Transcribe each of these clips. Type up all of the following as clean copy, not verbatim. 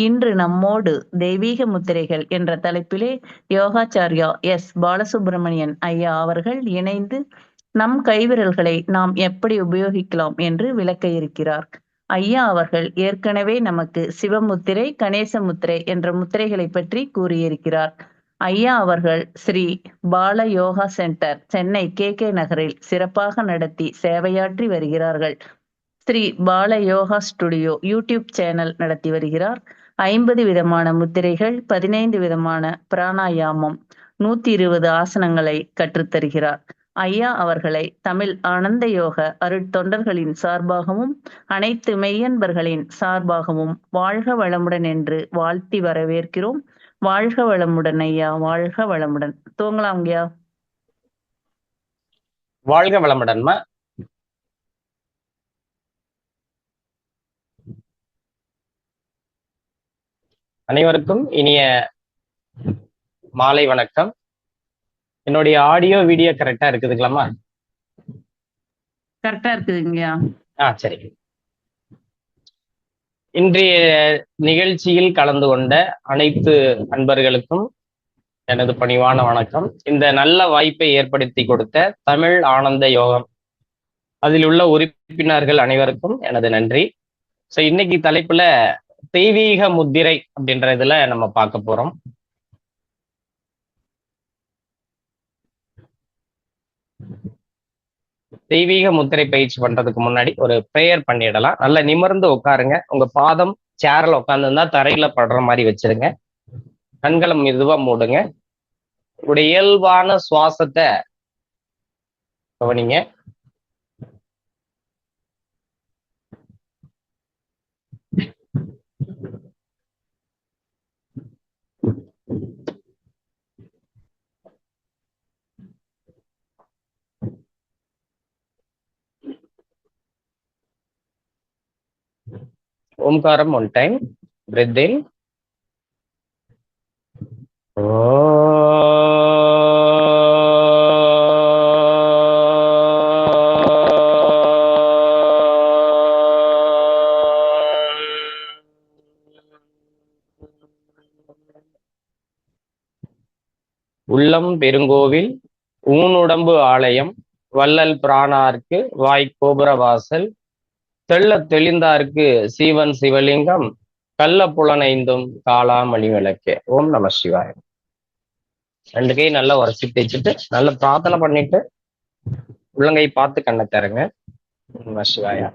இன்று நம்மோடு தெய்வீக முத்திரைகள் என்ற தலைப்பிலே யோகாச்சார்யா எஸ் பாலசுப்பிரமணியன் ஐயா அவர்கள் இணைந்து நம் கைவிரல்களை நாம் எப்படி உபயோகிக்கலாம் என்று விளக்க இருக்கிறார். ஐயா அவர்கள் ஏற்கனவே நமக்கு சிவமுத்திரை, கணேச முத்திரை என்ற முத்திரைகளை பற்றி கூறியிருக்கிறார். ஐயா அவர்கள் ஸ்ரீ பால யோகா சென்டர் சென்னை கே நகரில் சிறப்பாக நடத்தி சேவையாற்றி வருகிறார்கள். ஸ்ரீ பால யோகா ஸ்டுடியோ யூடியூப் சேனல் நடத்தி வருகிறார். 50 விதமான முத்திரைகள், 15 விதமான பிராணாயாமம், 120 ஆசனங்களை கற்றுத்தருகிறார். ஐயா அவர்களை தமிழ் ஆனந்த யோக அருட்தொண்டர்களின் சார்பாகவும் அனைத்து மெய்யன்பர்களின் சார்பாகவும் வாழ்க வளமுடன் என்று வாழ்த்தி வரவேற்கிறோம். வாழ்க வளமுடன் ஐயா, வாழ்க வளமுடன். தூங்கலாம் ஐயா. வாழ்க வளமுடன்மா. அனைவருக்கும் இனிய மாலை வணக்கம். என்னுடைய ஆடியோ வீடியோ கரெக்டா இருக்குதுங்களாமா? கரெக்டா இருக்குதுங்கய்யா. சரி. இன்றைய நிகழ்ச்சியில் கலந்து கொண்ட அனைத்து அன்பர்களுக்கும் எனது பணிவான வணக்கம். இந்த நல்ல வாய்ப்பை ஏற்படுத்தி கொடுத்த தமிழ் ஆனந்த யோகம் அதில் உள்ள உறுப்பினர்கள் அனைவருக்கும் எனது நன்றி. ஸோ இன்னைக்கு தலைப்புல தெய்வீக முத்திரை அப்படின்ற இதுல நம்ம பார்க்க போறோம். தெய்வீக முத்திரை பயிற்சி பண்றதுக்கு முன்னாடி ஒரு ப்ரேயர் பண்ணிடலாம். நல்லா நிமிர்ந்து உட்காருங்க. உங்க பாதம் சேர்ல உட்காந்துருந்தா தரையில படுற மாதிரி வச்சிருங்க. கண்களை மெதுவா மூடுங்க. உங்களுடைய இயல்பான சுவாசத்தை கவனிங்க. ஓம்காரம் ஒன் டைம். Breathe in. உள்ளம் பெருங்கோவில், ஊனுடம்பு ஆலயம், வள்ளல் பிராணார்க்கு வாய் கோபுரவாசல், தெள்ள தெளிந்தார்க்கு சீவன் சிவலிங்கம், கள்ள புலனைந்தும் காளாமணி விளக்கே. ஓம் நம சிவாய. 2 கை நல்லா உரசி தேய்ச்சிட்டு நல்லா பிரார்த்தனை பண்ணிட்டு உள்ளங்கை பார்த்து கண்ணை தரங்க. நம சிவாயா.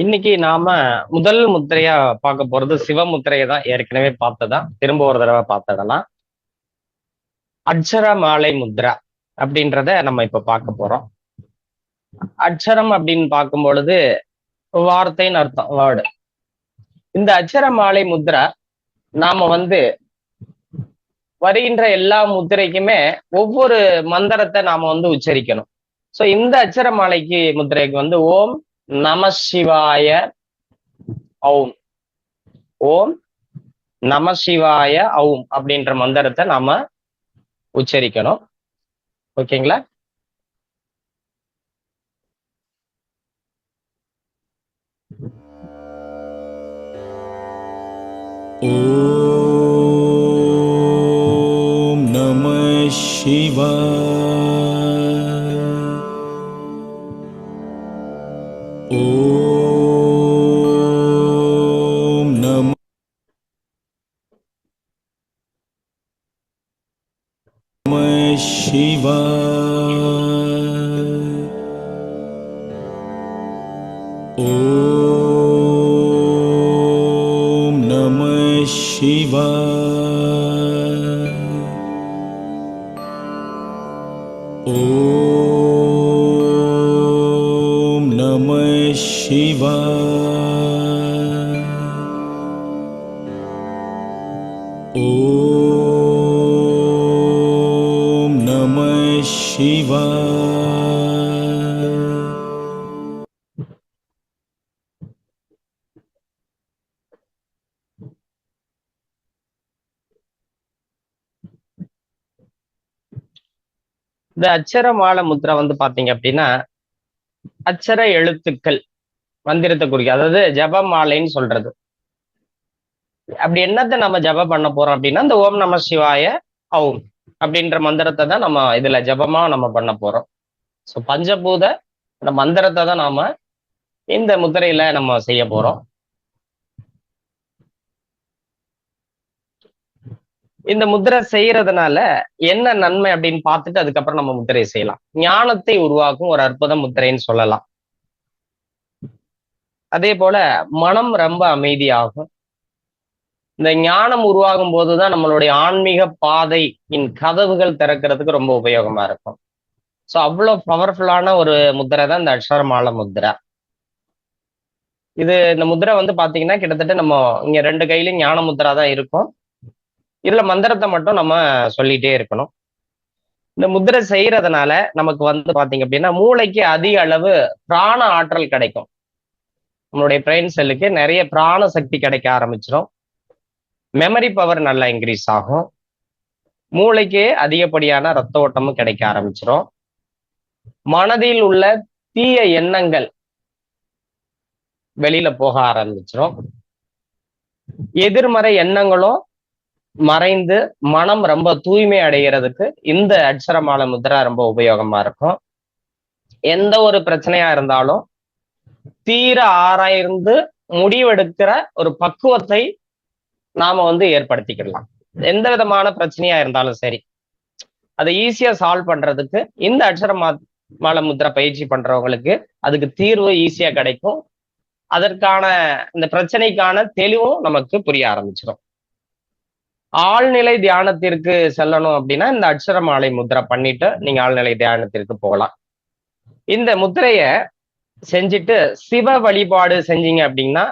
இன்னைக்கு நாம முதல் முத்திரையா பார்க்க போறது சிவமுத்திரையை தான். ஏற்கனவே பார்த்ததான், திரும்ப ஒரு தடவை பார்த்ததெல்லாம் அட்சர மாலை முத்ரா அப்படின்றத நம்ம இப்ப பார்க்க போறோம். அட்சரம் அப்படின்னு பார்க்கும் பொழுது வார்த்தைன்னு அர்த்தம், வேர்டு. இந்த அட்சர மாலை முத்ரா நாம வருகின்ற எல்லா முத்திரைக்குமே ஒவ்வொரு மந்திரத்தை நாம உச்சரிக்கணும். ஸோ இந்த அட்சர மாலைக்கு முத்திரைக்கு ஓம் நம சிவாய ஔம், ஓம் நம சிவாய ஔம் அப்படின்ற மந்திரத்தை நாம உச்சரிக்கணும். ஓகேங்களா? ஓம் நம சிவாய. Om Namah Shivaya. Om Namah Shivaya. Om Namah Shivaya. இந்த அட்சரமால முத்திரை வந்து பாத்தீங்க அப்படின்னா அட்சர எழுத்துக்கள் மந்திரத்தை குறிக்கும், அதாவது ஜபமாலைன்னு சொல்றது. அப்படி என்னத்தை நம்ம ஜபம் பண்ண போறோம் அப்படின்னா இந்த ஓம் நம சிவாய ஓம் அப்படின்ற மந்திரத்தை தான் நம்ம இதுல ஜபமா நம்ம பண்ண போறோம். ஸோ பஞ்சபூத அந்த மந்திரத்தை தான் நாம இந்த முத்திரையில நம்ம செய்ய போறோம். இந்த முத்திரை செய்யறதுனால என்ன நன்மை அப்படின்னு பார்த்துட்டு அதுக்கப்புறம் நம்ம முத்திரையை செய்யலாம். ஞானத்தை உருவாக்கும் ஒரு அற்புத முத்திரைன்னு சொல்லலாம். அதே போல மனம் ரொம்ப அமைதியாகும். இந்த ஞானம் உருவாகும் போதுதான் நம்மளுடைய ஆன்மீக பாதையின் கதவுகள் திறக்கிறதுக்கு ரொம்ப உபயோகமா இருக்கும். ஸோ அவ்வளோ பவர்ஃபுல்லான ஒரு முத்திரை தான் இந்த அக்ஷரமால முத்திரை. இந்த முத்திரை வந்து பாத்தீங்கன்னா கிட்டத்தட்ட நம்ம இங்க 2 கையிலும் ஞான முத்திரா தான் இருக்கும். இதுல மந்திரத்தை மட்டும் நம்ம சொல்லிட்டே இருக்கணும். இந்த முத்திரை செய்யறதுனால நமக்கு வந்து பாத்தீங்க அப்படின்னா மூளைக்கு அதிக அளவு பிராண ஆற்றல் கிடைக்கும். நம்மளுடைய பிரெயின் செல்லுக்கு நிறைய பிராண சக்தி கிடைக்க ஆரம்பிச்சிடும். மெமரி பவர் நல்லா இன்க்ரீஸ் ஆகும். மூளைக்கு அதிகப்படியான ரத்த ஓட்டமும் கிடைக்க ஆரம்பிச்சிடும். மனதில் உள்ள தீய எண்ணங்கள் வெளியில போக ஆரம்பிச்சிடும். எதிர்மறை எண்ணங்களும் மறைந்து மனம் ரொம்ப தூய்மை அடைகிறதுக்கு இந்த அட்சரமால முத்திரை ரொம்ப உபயோகமா இருக்கும். எந்த ஒரு பிரச்சனையா இருந்தாலும் தீர ஆராய்ந்து முடிவெடுக்கிற ஒரு பக்குவத்தை நாம வந்து ஏற்படுத்திக்கிடலாம். எந்த விதமான பிரச்சனையா இருந்தாலும் சரி, அதை ஈஸியா சால்வ் பண்றதுக்கு இந்த அட்சரமால முத்திரை பயிற்சி பண்றவங்களுக்கு அதுக்கு தீர்வு ஈஸியா கிடைக்கும். அதற்கான இந்த பிரச்சனைக்கான தெளிவும் நமக்கு புரிய ஆரம்பிச்சிடும். ஆழ்நிலை தியானத்திற்கு செல்லணும் அப்படின்னா இந்த அட்சரமாலை முத்திரை பண்ணிட்டு நீங்க ஆழ்நிலை தியானத்திற்கு போகலாம். இந்த முத்திரைய செஞ்சுட்டு சிவ வழிபாடு செஞ்சீங்க அப்படின்னா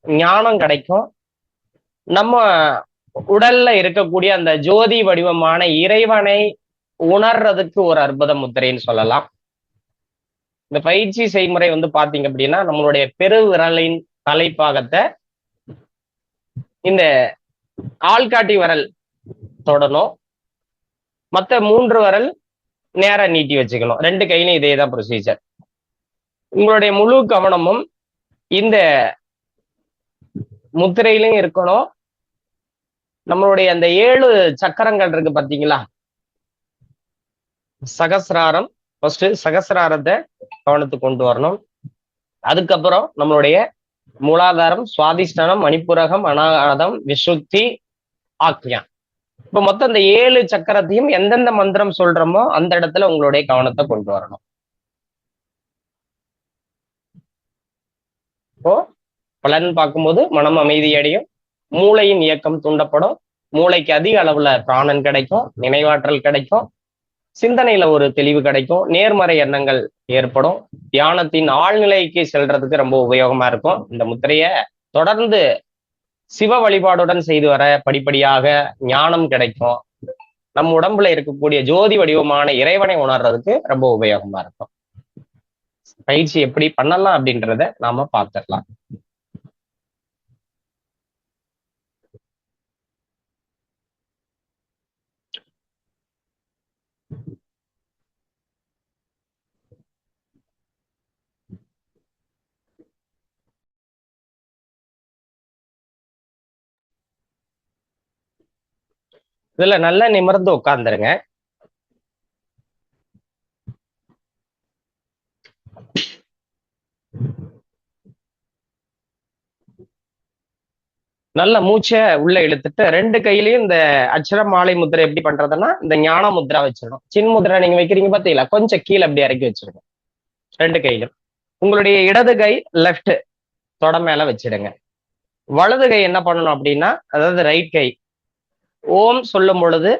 ஞானம் கிடைக்கும். நம்ம உடல்ல இருக்கக்கூடிய அந்த ஜோதி வடிவமான இறைவனை உணர்றதுக்கு ஒரு அற்புத முத்திரைன்னு சொல்லலாம். இந்த பயிற்சி செய்முறை வந்து பாத்தீங்க அப்படின்னா நம்மளுடைய பெருவிரலின் தலைப்பாகத்தை இந்த ஆள்காட்டி விரல் தொடணும். மற்ற 3 விரல் நேரா நீட்டி வச்சுக்கணும். 2 கையிலும் இதே தான் ப்ரொசீஜர். உங்களுடைய முழு கவனமும் இந்த முத்திரையிலும் இருக்கணும். நம்மளுடைய அந்த 7 சக்கரங்கள் இருக்கு பாத்தீங்களா, சகசிராரம். ஃபர்ஸ்ட் சகசிராரத்தை கவனத்துக்கு கொண்டு வரணும். அதுக்கப்புறம் நம்மளுடைய மூலாதாரம், சுவாதிஷ்டானம், மணிப்புரகம், அநாகதம், விசுத்தி, ஆக்ஞா. இப்ப மொத்தம் இந்த 7 சக்கரத்தையும் எந்தெந்த மந்திரம் சொல்றோமோ அந்த இடத்துல உங்களுடைய கவனத்தை கொண்டு வரணும். இப்போ பலன் பார்க்கும்போது மனம் அமைதியடையும், மூளையின் இயக்கம் தூண்டப்படும், மூளைக்கு அதிக அளவுல பிராணன் கிடைக்கும், நினைவாற்றல் கிடைக்கும், சிந்தனையில ஒரு தெளிவு கிடைக்கும், நேர்மறை எண்ணங்கள் ஏற்படும், தியானத்தின் ஆழ்நிலைக்கு செல்றதுக்கு ரொம்ப உபயோகமா இருக்கும். இந்த முத்திரைய தொடர்ந்து சிவ வழிபாடுடன் செய்து வர படிப்படியாக ஞானம் கிடைக்கும். நம் உடம்புல இருக்கக்கூடிய ஜோதி வடிவமான இறைவனை உணர்றதுக்கு ரொம்ப உபயோகமா இருக்கும். பயிற்சி எப்படி பண்ணலாம் அப்படின்றத நாம பார்த்துடலாம். இதுல நல்லா நிமிர்ந்து உட்கார்ந்துருங்க. நல்ல மூச்சை உள்ள இழுத்துட்டு 2 கையிலயும் இந்த அட்சரமாலை முத்திரை எப்படி பண்றதுன்னா இந்த ஞான முத்ரா வச்சிடணும். சின் முத்ரா நீங்க வைக்கிறீங்க பாத்தீங்களா, கொஞ்சம் கீழே அப்படி இறக்கி வச்சிருங்க 2 கையிலும். உங்களுடைய இடது கை லெஃப்ட் தொட மேல வச்சிடுங்க. வலது கை என்ன பண்ணணும் அப்படின்னா, அதாவது ரைட் கை ஓம் சொல்லும் பொழுது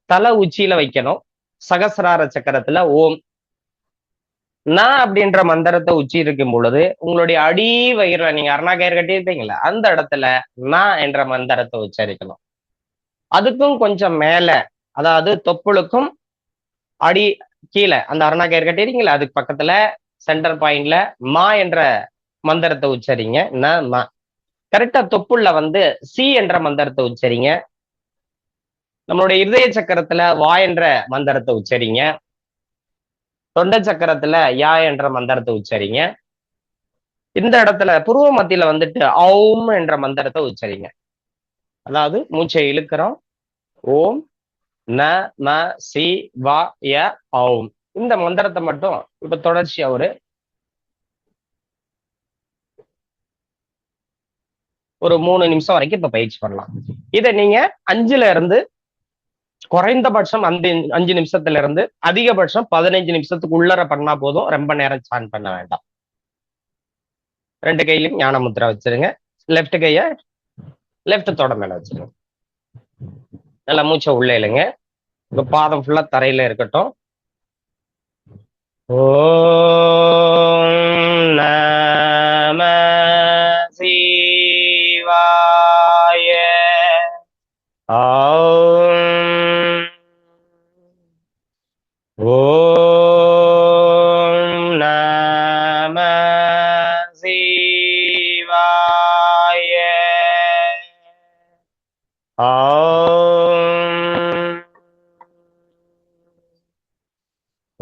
தலை உச்சியில வைக்கணும். சகசிரார சக்கரத்துல ஓம் அப்படின்ற மந்திரத்தை உச்சரிக்கும் பொழுது உங்களுடைய அடி வயிறுல நீங்க அருணா கயிறு கட்டியிருப்பீங்களா அந்த இடத்துல என்ற மந்திரத்தை உச்சரிக்கணும். அதுக்கும் கொஞ்சம் மேல, அதாவது தொப்புளுக்கும் அடி கீழே அந்த அருணா கயிறு கட்டிருக்கீங்களா அதுக்கு பக்கத்துல சென்டர் பாயிண்ட்ல என்ற மந்திரத்தை உச்சரிங்க. கரெக்டா தொப்புள்ள சி என்ற மந்திரத்தை உச்சரிங்க. நம்மளுடைய இருதய சக்கரத்துல வா என்ற மந்திரத்தை உச்சரிங்க. தொண்டை சக்கரத்துல யா என்ற மந்திரத்தை உச்சரிங்க. இந்த இடத்துல புருவ மத்தியில ஔம் என்ற மந்திரத்தை உச்சரிங்க. அதாவது மூச்சை இழுக்கிறோம். ஓம் ந ம சி வா ய ஔம். இந்த மந்திரத்தை மட்டும் இப்ப தொடர்ச்சியா ஒரு 3 நிமிஷம் வரைக்கும் இப்ப பயிற்சி பண்ணலாம். இதை நீங்க 5ல இருந்து குறைந்தபட்சம் 5 நிமிஷத்துல இருந்து அதிகபட்சம் 15 நிமிஷத்துக்கு உள்ளர பண்ணா போதும். ரொம்ப நேரம் ஸ்டாண்ட் பண்ண வேண்டாம். 2 கையிலும் ஞான முத்திரை வச்சிருங்க. லெஃப்ட் கைய லெஃப்ட் தொட மேல வச்சிருங்க. நல்லா மூச்சை உள்ள இழுங்க. உங்க பாதம் ஃபுல்லா தரையில இருக்கட்டும். ஓம் நம சிவாய. ஓம் நம சிவாய.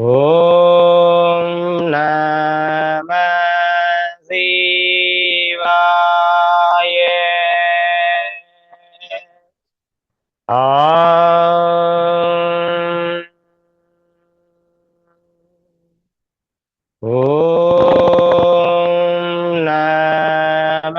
ஓம் நம சிவாய. ஓம் நம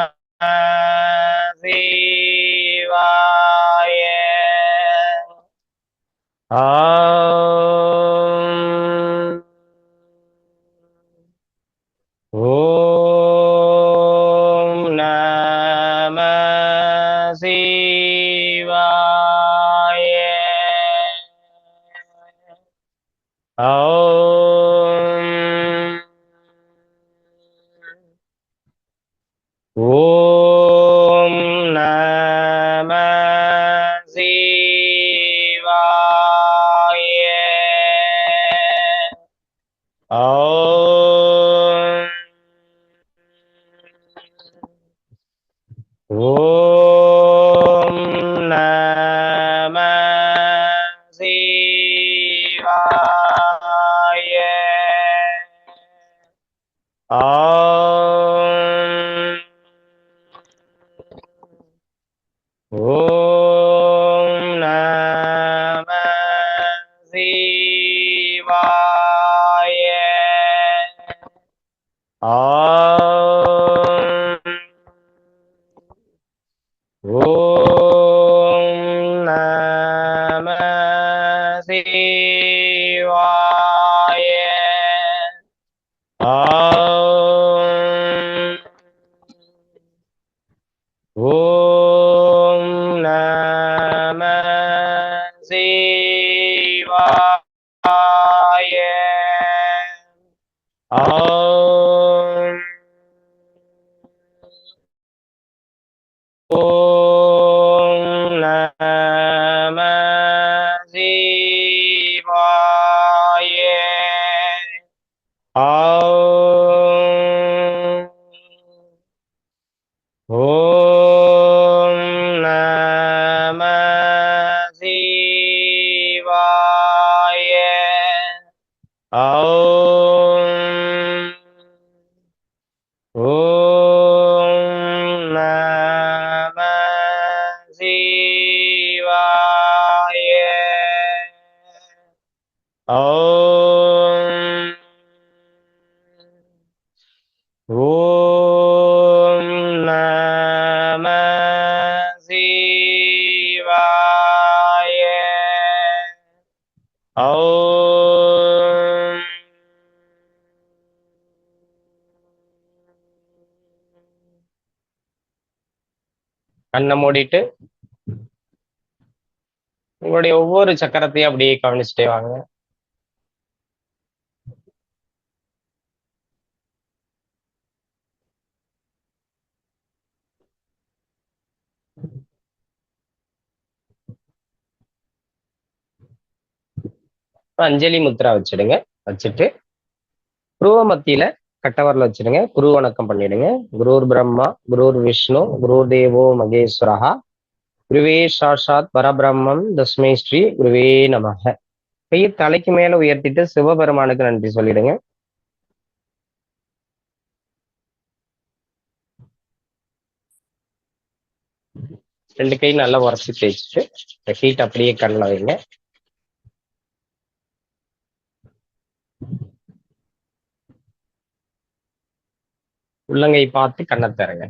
சிவாய. ஓம் நம சிவாய. ஓம் நம சிவாய. ஓம் நம சிவாய. ஓம் நம சிவாய. ஓம் நம சிவாய. ஓம் நம சிவாய. ஓம் நம சிவாய. ஓம் நம சிவாய. ஓம் நம சிவாய. ஓம் நம சிவாய. கண்ணை மூடிட்டு உங்களுடைய ஒவ்வொரு சக்கரத்தையும் அப்படியே கவனிச்சுட்டே வாங்க. அஞ்சலி முத்ரா வச்சிடுங்க. வச்சுட்டு புருவ மத்தியில கட்டவரல வச்சிடுங்க. குரு வணக்கம் பண்ணிடுங்க. குருர் பிரம்மா குருர் விஷ்ணு குருர் தேவோ மகேஸ்வரஹா குருவே சாட்சாத் பரபிரம்மம் தஸ்மை ஸ்ரீ குருவே நமக. கையை தலைக்கு மேல உயர்த்திட்டு சிவபெருமானுக்கு நன்றி சொல்லிடுங்க. ரெண்டு கை நல்லா உரசி தேய்ச்சிட்டு ஹீட் அப்படியே கண்ணில் வைங்க. உள்ளங்கை பார்த்து கண்ணை தரங்க.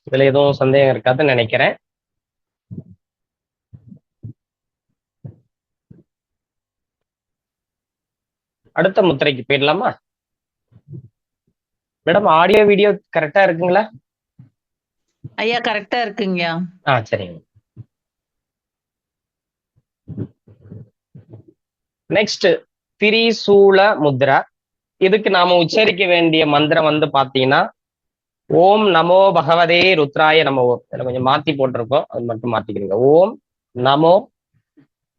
இதுல எதுவும் சந்தேகம் இருக்காதுன்னு நினைக்கிறேன். அடுத்த முத்திரைக்கு போயிடலாமா மேடம்? ஆடியோ வீடியோ கரெக்டா இருக்குங்களா? ஐயா கரெக்டா இருக்குங்கய்யா. சரிங்க. நெக்ஸ்ட் திரிசூல முத்ரா. இதுக்கு நாம உச்சரிக்க வேண்டிய மந்திரம் வந்து பாத்தீங்கன்னா ஓம் நமோ பகவதே ருத்ராய நமோ. கொஞ்சம் மாத்தி போட்டிருக்கோம், அது மட்டும் மாத்திக்கிறீங்க. ஓம் நமோ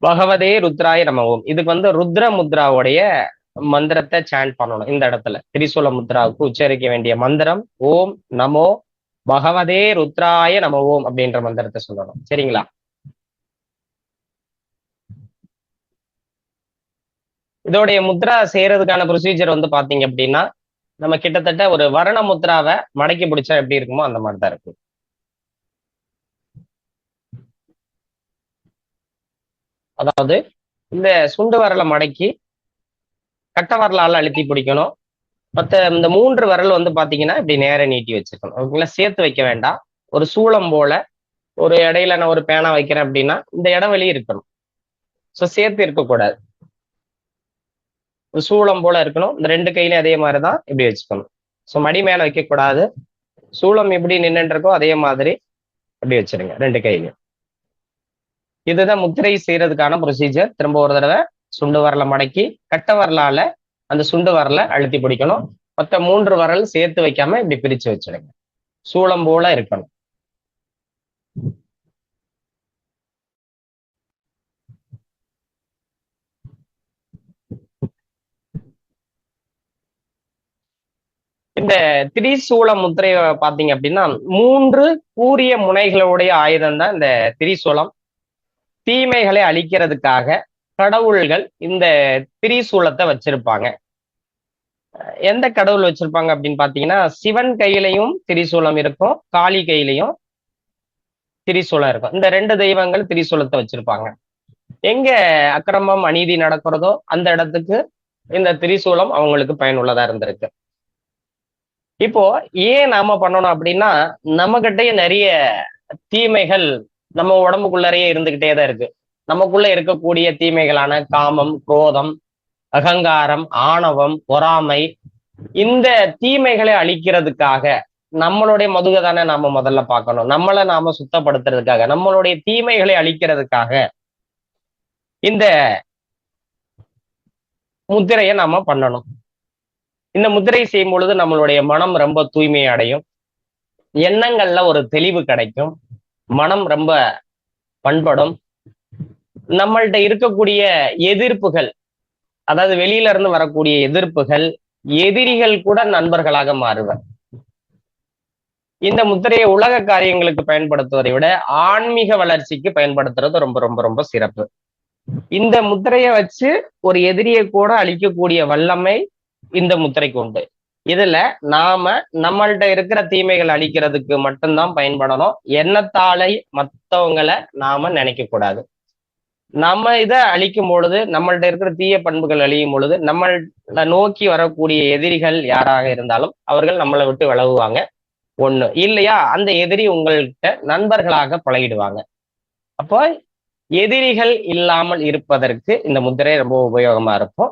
பகவதே ருத்ராய நம ஓம். இதுக்கு வந்து ருத்ர முத்ராவுடைய மந்திரத்தை சாண்ட் பண்ணணும். இந்த இடத்துல திரிசூல முத்ராவுக்கு உச்சரிக்க வேண்டிய மந்திரம் ஓம் நமோ பகவதே ருத்ராய நம ஓம் அப்படின்ற மந்திரத்தை சொல்லணும். சரிங்களா? இதோடைய முத்ரா செய்யறதுக்கான ப்ரொசீஜர் வந்து பாத்தீங்க அப்படின்னா நம்ம கிட்டத்தட்ட ஒரு வர்ண முத்ராவை மடக்கி பிடிச்சா எப்படி இருக்குமோ அந்த மாதிரி தான் இருக்கு. அதாவது இந்த சுண்டு வரலை மடக்கி கட்ட வரலால அழுத்தி பிடிக்கணும். மற்ற இந்த 3 விரல் வந்து பாத்தீங்கன்னா இப்படி நேர நீட்டி வச்சிருக்கணும். ஓகேங்களா? சேர்த்து வைக்க வேண்டாம். ஒரு சூளம் போல ஒரு இடையில நான் ஒரு பேனா வைக்கிறேன் அப்படின்னா இந்த இடம் வெளியே இருக்கணும். ஸோ சேர்த்து இருக்கக்கூடாது. ஒரு சூளம் போல இருக்கணும். இந்த 2 கையிலையும் அதே மாதிரிதான் இப்படி வச்சுக்கணும். ஸோ மடி மேல வைக்கக்கூடாது. சூளம் எப்படி நின்றுட்டு இருக்கோ அதே மாதிரி அப்படி வச்சிருங்க 2 கையிலையும். இதுதான் முத்திரை செய்யறதுக்கான ப்ரொசீஜர். திரும்ப ஒரு தடவை சுண்டு வரலை மடக்கி கட்ட வரலால அந்த சுண்டு வரலை அழுத்தி பிடிக்கணும். மொத்த 3 விரல் சேர்த்து வைக்காம இப்படி பிரிச்சு வச்சிடுங்க. சூளம் போல இருக்கணும். இந்த திரிசூல முத்திரைய பாத்தீங்க அப்படின்னா 3 கூரிய முனைகளுடைய ஆயுதம் தான் இந்த திரிசூலம். தீமைகளை அழிக்கிறதுக்காக கடவுள்கள் இந்த திரிசூலத்தை வச்சிருப்பாங்க. எந்த கடவுள் வச்சிருப்பாங்க அப்படின்னு பாத்தீங்கன்னா சிவன் கையிலையும் திரிசூலம் இருக்கும், காளி கையிலையும் திரிசூலம் இருக்கும். இந்த 2 தெய்வங்கள் திரிசூலத்தை வச்சிருப்பாங்க. எங்க அக்கிரமம் அநீதி நடக்கிறதோ அந்த இடத்துக்கு இந்த திரிசூலம் அவங்களுக்கு பயனுள்ளதா இருந்திருக்கு. இப்போ ஏன் நாம பண்ணணும் அப்படின்னா நம்ம கிட்டயும் நிறைய தீமைகள் நம்ம உடம்புக்குள்ளறையே இருந்துகிட்டே தான் இருக்கு. நமக்குள்ள இருக்கக்கூடிய தீமைகளான காமம், குரோதம், அகங்காரம், ஆணவம், பொறாமை, இந்த தீமைகளை அழிக்கிறதுக்காக நம்மளுடைய மதுவை தானே நாம முதல்ல பார்க்கணும். நம்மளை நாம சுத்தப்படுத்துறதுக்காக, நம்மளுடைய தீமைகளை அழிக்கிறதுக்காக இந்த முத்திரையை நாம பண்ணணும். இந்த முத்திரை செய்யும் பொழுது நம்மளுடைய மனம் ரொம்ப தூய்மை அடையும். எண்ணங்கள்ல ஒரு தெளிவு கிடைக்கும். மனம் ரொம்ப பண்படும். நம்மள்ட்ட இருக்கக்கூடிய எதிர்ப்புகள், அதாவது வெளியில இருந்து வரக்கூடிய எதிர்ப்புகள், எதிரிகள் கூட நண்பர்களாக மாறுவர். இந்த முத்திரையை உலக காரியங்களுக்கு பயன்படுத்துவதை விட ஆன்மீக வளர்ச்சிக்கு பயன்படுத்துறது ரொம்ப ரொம்ப ரொம்ப சிறப்பு. இந்த முத்திரையை வச்சு ஒரு எதிரியை கூட அழிக்கக்கூடிய வல்லமை இந்த முத்திரைக்கு உண்டு. இதுல நாம நம்மள்ட்ட இருக்கிற தீமைகள் அழிக்கிறதுக்கு மட்டும்தான் பயன்படணும். எண்ணத்தாலை மற்றவங்களை நாம நினைக்க கூடாது. நம்ம இதை அழிக்கும் பொழுது, நம்மள்ட்ட இருக்கிற தீய பண்புகள் அழியும் பொழுது, நம்மளை நோக்கி வரக்கூடிய எதிரிகள் யாராக இருந்தாலும் அவர்கள் நம்மளை விட்டு விலகுவாங்க. ஒண்ணு இல்லையா, அந்த எதிரி உங்கள்கிட்ட நண்பர்களாக பழகிடுவாங்க. அப்போ எதிரிகள் இல்லாமல் இருப்பதற்கு இந்த முத்திரை ரொம்ப உபயோகமா இருக்கும்.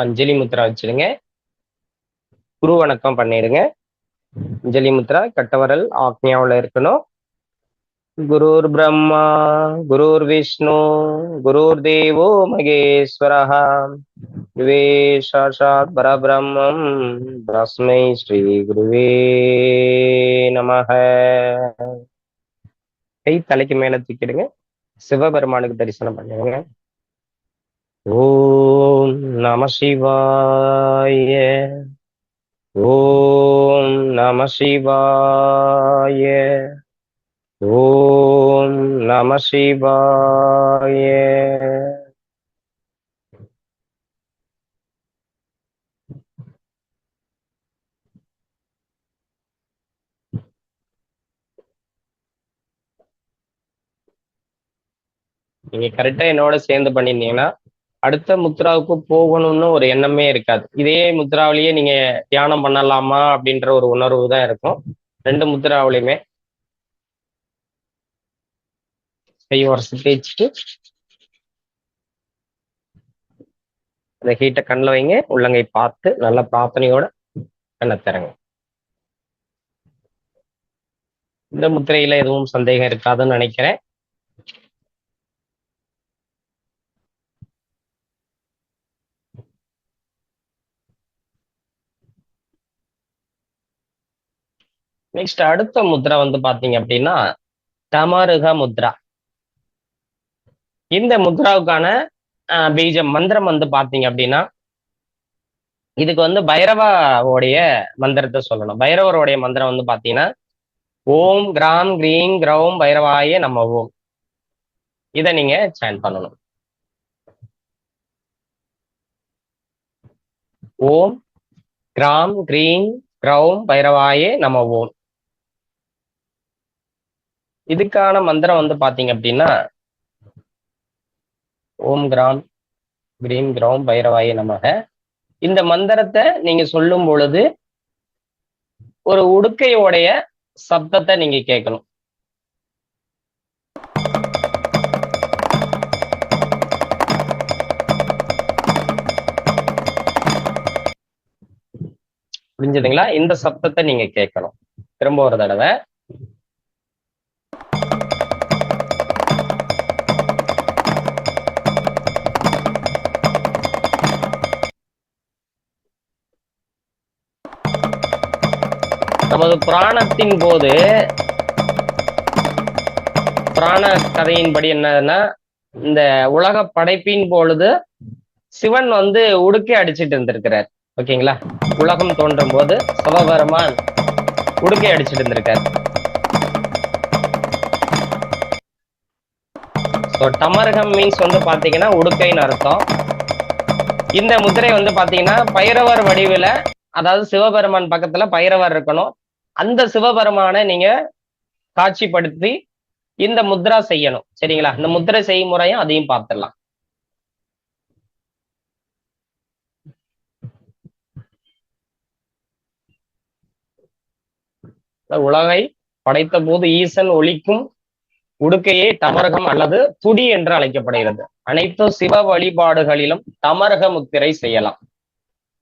அஞ்சலி முத்ரா வச்சிருங்க. குரு வணக்கம் பண்ணிடுங்க. அஞ்சலி முத்ரா கட்டவரல் ஆக்ஞாவில் இருக்கணும். குருர் பிரம்மா குருர் விஷ்ணு குருர் தேவோ மகேஸ்வரः குருவே சாட்சாத் பரபிரம்மம் தஸ்மை ஸ்ரீ குருவே நமஹ. கை தலைக்கு மேல தூக்கிடுங்க. சிவபெருமானுக்கு தரிசனம் பண்ணுங்க. ஓம் நம சிவாய. ஓம் நம சிவாய. ஓம் நம சிவாய. நீங்க கரெக்டா என்னோட சேர்ந்து பண்ணிருந்தீங்கன்னா அடுத்த முத்ராவுக்கு போகணும்னு ஒரு எண்ணமே இருக்காது. இதே முத்ராவிலேயே நீங்க தியானம் பண்ணலாமா அப்படின்ற ஒரு உணர்வு தான் இருக்கும். 2 முத்ராவிலையுமே கை உரசி தேய்ச்சிட்டு அந்த ஹீட்டை கண்ணில் வைங்க. உள்ளங்கை பார்த்து நல்ல பிரார்த்தனையோட கண்ணை திறங்க. இந்த முத்திரையில எதுவும் சந்தேகம் இருக்காதுன்னு நினைக்கிறேன். நெக்ஸ்ட் அடுத்த முத்ரா வந்து பாத்தீங்க அப்படின்னா தமருக முத்ரா. இந்த முத்ராவுக்கான பீஜம் மந்திரம் வந்து பாத்தீங்க அப்படின்னா இதுக்கு வந்து பைரவாவுடைய மந்திரத்தை சொல்லணும். பைரவருடைய மந்திரம் வந்து பாத்தீங்கன்னா ஓம் கிராம் கிரீம் கிரௌம் பைரவாய நம்ம ஓம். இதை நீங்க சாண்ட் பண்ணணும். ஓம் கிராம் கிரீம் கிரௌம் பைரவாயே நம ஓம். இதுக்கான மந்திரம் வந்து பாத்தீங்க அப்படின்னா ஓம் கிராம் கிரீம் கிரௌம் பைரவாயே நமக. இந்த மந்திரத்தை நீங்க சொல்லும் பொழுது ஒரு உடுக்கையோடைய சப்தத்தை நீங்க கேட்கணும். புரிஞ்சுதுங்களா? இந்த சப்தத்தை நீங்க கேட்கணும். திரும்ப ஒரு தடவை. நமது புராணத்தின் போது புராண கதையின்படி என்னதுன்னா இந்த உலக படைப்பின் பொழுது சிவன் வந்து உடுக்கை அடிச்சிட்டு இருந்திருக்கிறார். ஓகேங்களா? உலகம் தோன்றும் போது சிவபெருமான் உடுக்கை அடிச்சிட்டு இருந்திருக்கார். டமரகம் மீன்ஸ் வந்து பாத்தீங்கன்னா உடுக்கைன்னு அர்த்தம். இந்த முத்திரை வந்து பாத்தீங்கன்னா பைரவர் வடிவில, அதாவது சிவபெருமான் பக்கத்துல பைரவர் இருக்கணும். அந்த சிவபெருமானை நீங்க காட்சிப்படுத்தி இந்த முத்ரா செய்யணும். சரிங்களா? இந்த முத்திரை செய்முறையும் அதையும் பார்த்துடலாம். உலகை படைத்த போது ஈசன் ஒளிக்கும் உடுக்கையே தமரகம் அல்லது துடி என்று அழைக்கப்படுகிறது. அனைத்து சிவ வழிபாடுகளிலும் தமரக முத்திரை செய்யலாம்.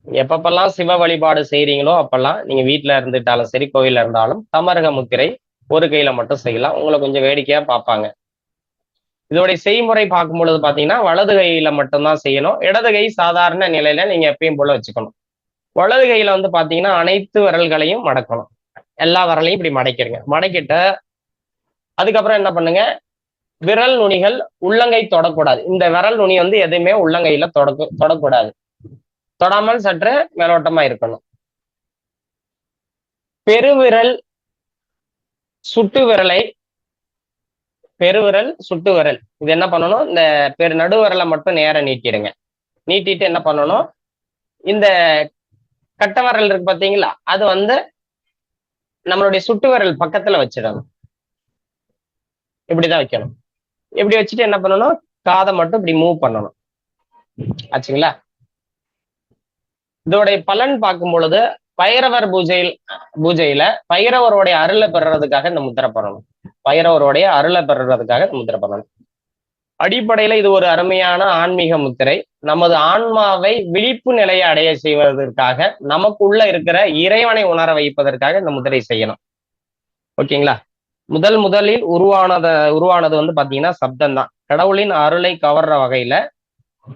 எப்பப்பெல்லாம் சிவ வழிபாடு செய்றீங்களோ அப்பெல்லாம் நீங்க வீட்டுல இருந்துட்டாலும் சரி, கோயில இருந்தாலும் தமரக முத்திரை ஒரு கையில மட்டும் செய்யலாம். உங்களை கொஞ்சம் வேடிக்கையா பார்ப்பாங்க. இதோடைய செய்முறை பார்க்கும் பொழுது பாத்தீங்கன்னா வலது கையில மட்டும்தான் செய்யணும். இடது கை சாதாரண நிலையில நீங்க எப்பயும் போல வச்சுக்கணும். வலது கையில வந்து பாத்தீங்கன்னா அனைத்து விரல்களையும் மடக்கணும். எல்லா விரலையும் இப்படி மடக்கிடுங்க. மடக்கிட்ட அதுக்கப்புறம் என்ன பண்ணுங்க, விரல் நுனிகள் உள்ளங்கை தொடக்கூடாது. இந்த விரல் நுனி வந்து எதுவுமே உள்ளங்கையில தொடக்கூடாது. தொடாமல் சற்று மேலோட்டமா இருக்கணும். பெருவிரல் சுட்டு விரலை, பெருவிரல் சுட்டு விரல் இது என்ன பண்ணணும், இந்த நடுவிரலை மட்டும் நேரம் நீட்டிடுங்க. நீட்டிட்டு என்ன பண்ணணும், இந்த கட்டை விரல் இருக்கு பாத்தீங்களா, அது வந்து நம்மளுடைய சுட்டு விரல் பக்கத்துல வச்சிடணும். இப்படிதான் வைக்கணும். இப்படி வச்சுட்டு என்ன பண்ணணும், காதை மட்டும் இப்படி மூவ் பண்ணணும். ஆச்சுங்களா? இதோடைய பலன் பார்க்கும் பொழுது பைரவர் பூஜையில பைரவருடைய அருளை பெறுறதுக்காக இந்த முத்திரை பண்ணணும். பைரவருடைய அருளை பெறுறதுக்காக இந்த முத்திரை பண்ணணும். அடிப்படையில இது ஒரு அருமையான ஆன்மீக முத்திரை. நமது ஆன்மாவை விழிப்பு நிலையை அடைய செய்வதற்காக, நமக்குள்ள இருக்கிற இறைவனை உணர வைப்பதற்காக இந்த முத்திரை செய்யணும். ஓகேங்களா? முதலில் உருவானது வந்து பாத்தீங்கன்னா சப்தம் தான். கடவுளின் அருளை கவர்ற வகையில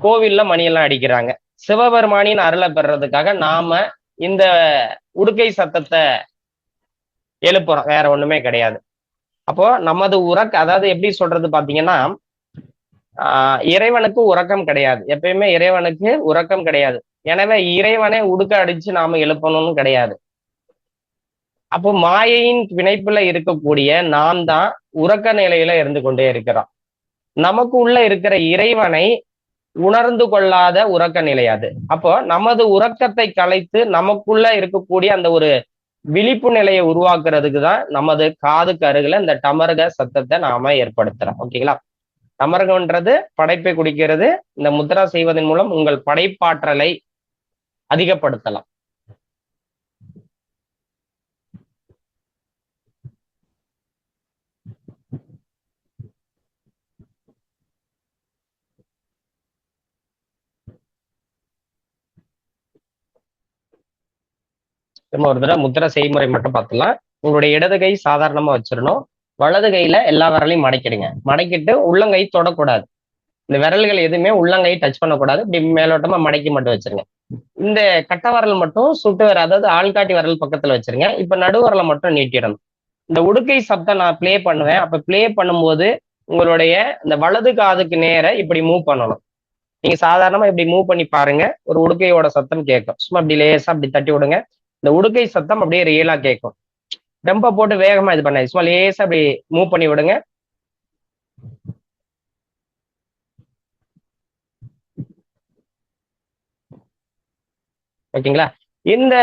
கோவில்ல மணியெல்லாம் அடிக்கிறாங்க. சிவபெருமானின் அருளை பெறுறதுக்காக நாம இந்த உடுக்கை சத்தத்தை எழுப்புறோம். வேற ஒண்ணுமே கிடையாது. அப்போ நமது அதாவது எப்படி சொல்றது பாத்தீங்கன்னா, இறைவனுக்கு உறக்கம் கிடையாது. எப்பயுமே இறைவனுக்கு உறக்கம் கிடையாது. எனவே இறைவனை உடுக்க அடிச்சு நாம எழுப்பணும்னு கிடையாது. அப்போ மாயையின் பிணைப்புல இருக்கக்கூடிய நாம் தான் உறக்க நிலையில இருந்து கொண்டே இருக்கிறோம். நமக்கு உள்ள இருக்கிற இறைவனை உணர்ந்து கொள்ளாத உறக்க நிலை அது. அப்போ நமது உறக்கத்தை கலைத்து நமக்குள்ள இருக்கக்கூடிய அந்த ஒரு விழிப்பு நிலையை உருவாக்குறதுக்கு தான் நமது காதுக்கு அருகில இந்த டமருக சத்தத்தை நாம ஏற்படுத்துறோம். ஓகேங்களா? டமருகம்ன்றது படைப்பை குறிக்கிறது. இந்த முத்ரா செய்வதன் மூலம் உங்கள் படைப்பாற்றலை அதிகப்படுத்தலாம். நம்ம ஒரு தடவை முத்திரை செய்முறை மட்டும் பார்த்துலாம். உங்களுடைய இடது கை சாதாரணமா வச்சிடணும். வலது கையில எல்லா விரலையும் மடக்கிடுங்க. மடக்கிட்டு உள்ளங்கை தொடக்கூடாது. இந்த விரல்கள் எதுவுமே உள்ளங்கை டச் பண்ணக்கூடாது. இப்படி மேலோட்டமா மடக்கி மட்டும் வச்சிருங்க. இந்த கட்ட விரல் மட்டும் சுட்டு விரல், அதாவது ஆள்காட்டி விரல் பக்கத்துல வச்சிருங்க. இப்ப நடுவரலை மட்டும் நீட்டிடணும். இந்த உடுக்கை சப்தம் நான் பிளே பண்ணுவேன். அப்ப பிளே பண்ணும்போது உங்களுடைய இந்த வலது காதுக்கு நேர இப்படி மூவ் பண்ணணும். நீங்க சாதாரணமா இப்படி மூவ் பண்ணி பாருங்க. ஒரு உடுக்கையோட சத்தம் கேட்கும். சும்மா இப்படி லேசா அப்படி தட்டி விடுங்க. இந்த உடுக்கை சத்தம் அப்படியே ரியலா கேட்கும். டெம்போ போட்டு வேகமா இது பண்ணாது. சும்மா லேசா அப்படி மூவ் பண்ணி விடுங்க. ஓகேங்களா? இந்த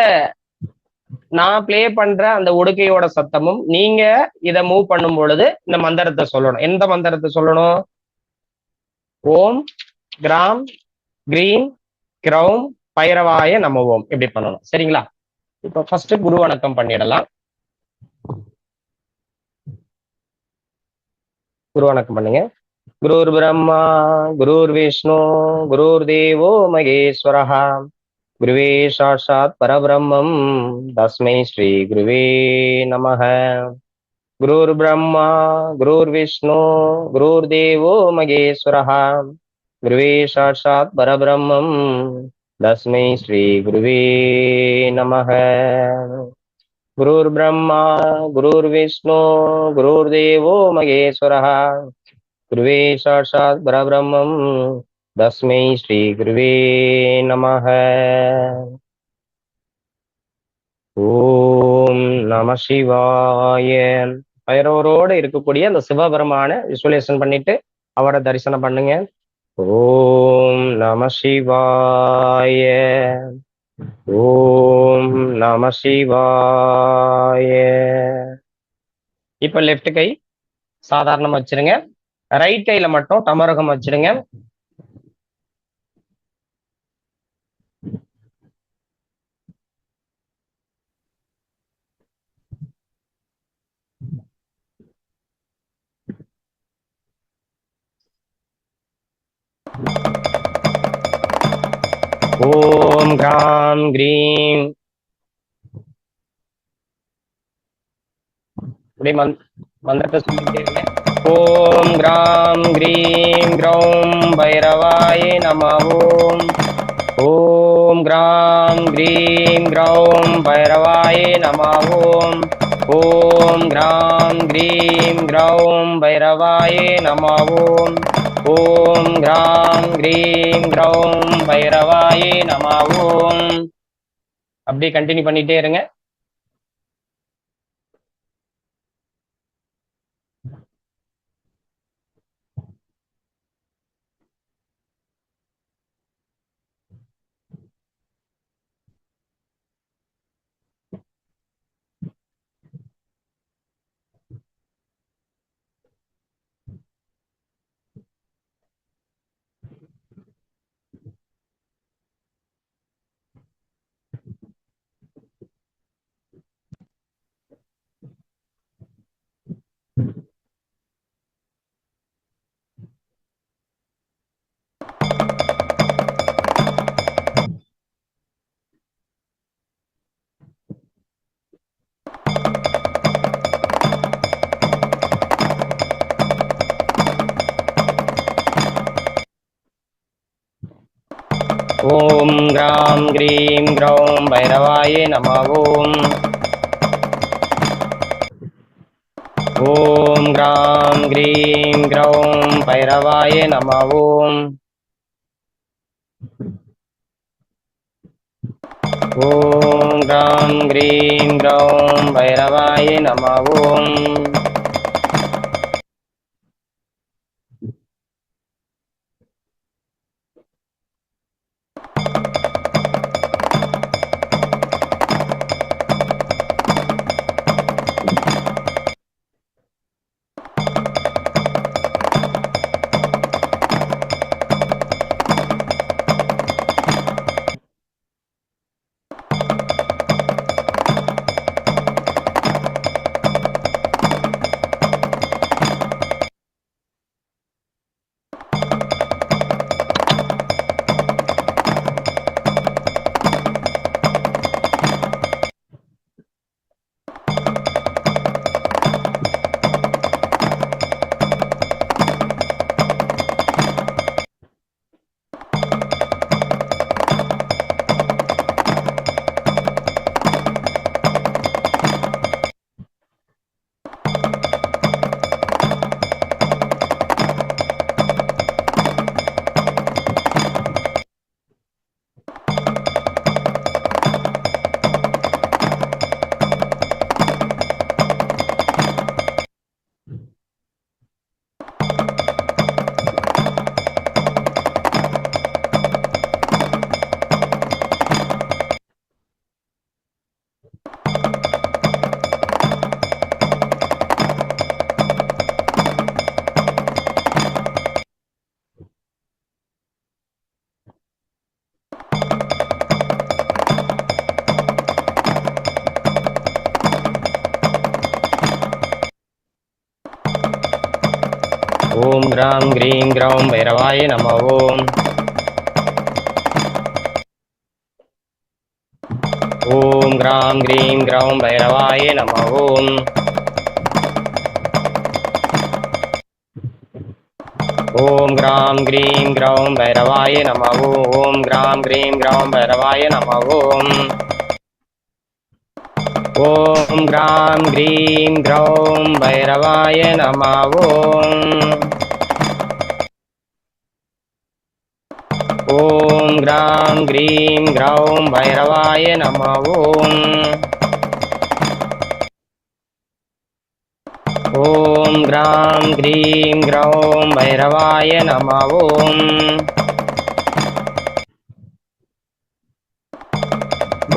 நான் பிளே பண்ற அந்த உடுக்கையோட சத்தமும் நீங்க இதை மூவ் பண்ணும் பொழுது இந்த மந்திரத்தை சொல்லணும். எந்த மந்திரத்தை சொல்லணும்? ஓம் கிராம் கிரீம் கிரௌம் பைரவாய நம ஓம். இப்படி பண்ணணும். சரிங்களா? இப்ப ஃபர்ஸ்ட் குரு வணக்கம் பண்ணிடலாம். குரு வணக்கம் பண்ணுங்க. குருர் பிரம்மா குருர் விஷ்ணு குருர் தேவோ மகேஸ்வரஹ குருவே சாட்சாத் பரபிரம்மம் தஸ்மை ஸ்ரீ குருவே நமஹ. குருர் பிரம்மா குருர் விஷ்ணு குருர் தேவோ மகேஸ்வரஹ குருவே சாட்சாத் பரபிரம்மம் தஸ்மை ஸ்ரீ குருவே நமஹ. குருர் பிரம்மா குருர் விஷ்ணு குருர் தேவோ மகேஸ்வரஹ குருவே சாட்சாத் பரபிரம்மம் தஸ்மை ஸ்ரீ குருவே நமஹ. ஓம் நம சிவாய. பைரவரோடு இருக்கக்கூடிய அந்த சிவபெருமான விசுவலேஷன் பண்ணிட்டு அவரை தரிசனம் பண்ணுங்க. ஓம் நம சிவாய. ஓம் நம சிவாய. இப்ப லெஃப்ட் கை சாதாரணமா வச்சிருங்க. ரைட் கையில மட்டும் டமரகம் வச்சிருங்க. ஓம் கிராம் கிரீம் இப்படி மந்திரத்தை சொல்லிட்டே இருங்க. ஓம் கிராம் கிரீம் கிரௌம் பைரவாய நம ஓம். ஓம் கிராம் கிரீம் கிரௌம் பைரவாய நம ஓம். ஓம் கிராம் கிரீம் கிரௌம் பைரவாய நம ஓம். ஓம் கிராம் கிரீம் கிரௌம் பைரவாய நம ஓம். அப்படியே கண்டினியூ பண்ணிட்டே இருங்க. ஓம் கிராம் கிரீம் கிரௌம் பைரவாயே நம ஓம். ஓம் கிராம் கிரீம் கிரௌம் பைரவாயே நம ஓம். ஓம் கிராம் கிரீம் கிரௌம் பைரவாயே நம ஓம். ஓம் கிராம் கிரீம் கிரௌம் பைரவாயே நம ஓம். ஓம் கிராம் கிரீம் கிரௌம் பைரவாயே நம ஓம். ஓம் கிராம் கிரீம் கிரௌம் பைரவாயே நம ஓம். கிராம் கிரீம் கிரௌம் பைரவாயே நம ஓம். ஓம் கிராம் கிரீம் கிரௌம் பைரவாயே நம ஓம். ஓம் கிராம் கிரீம் கிரௌம் பைரவாயே நம ஓம். ஓம் கிராம் கிரீம் கிரௌம் பைரவாயே நம ஓம்.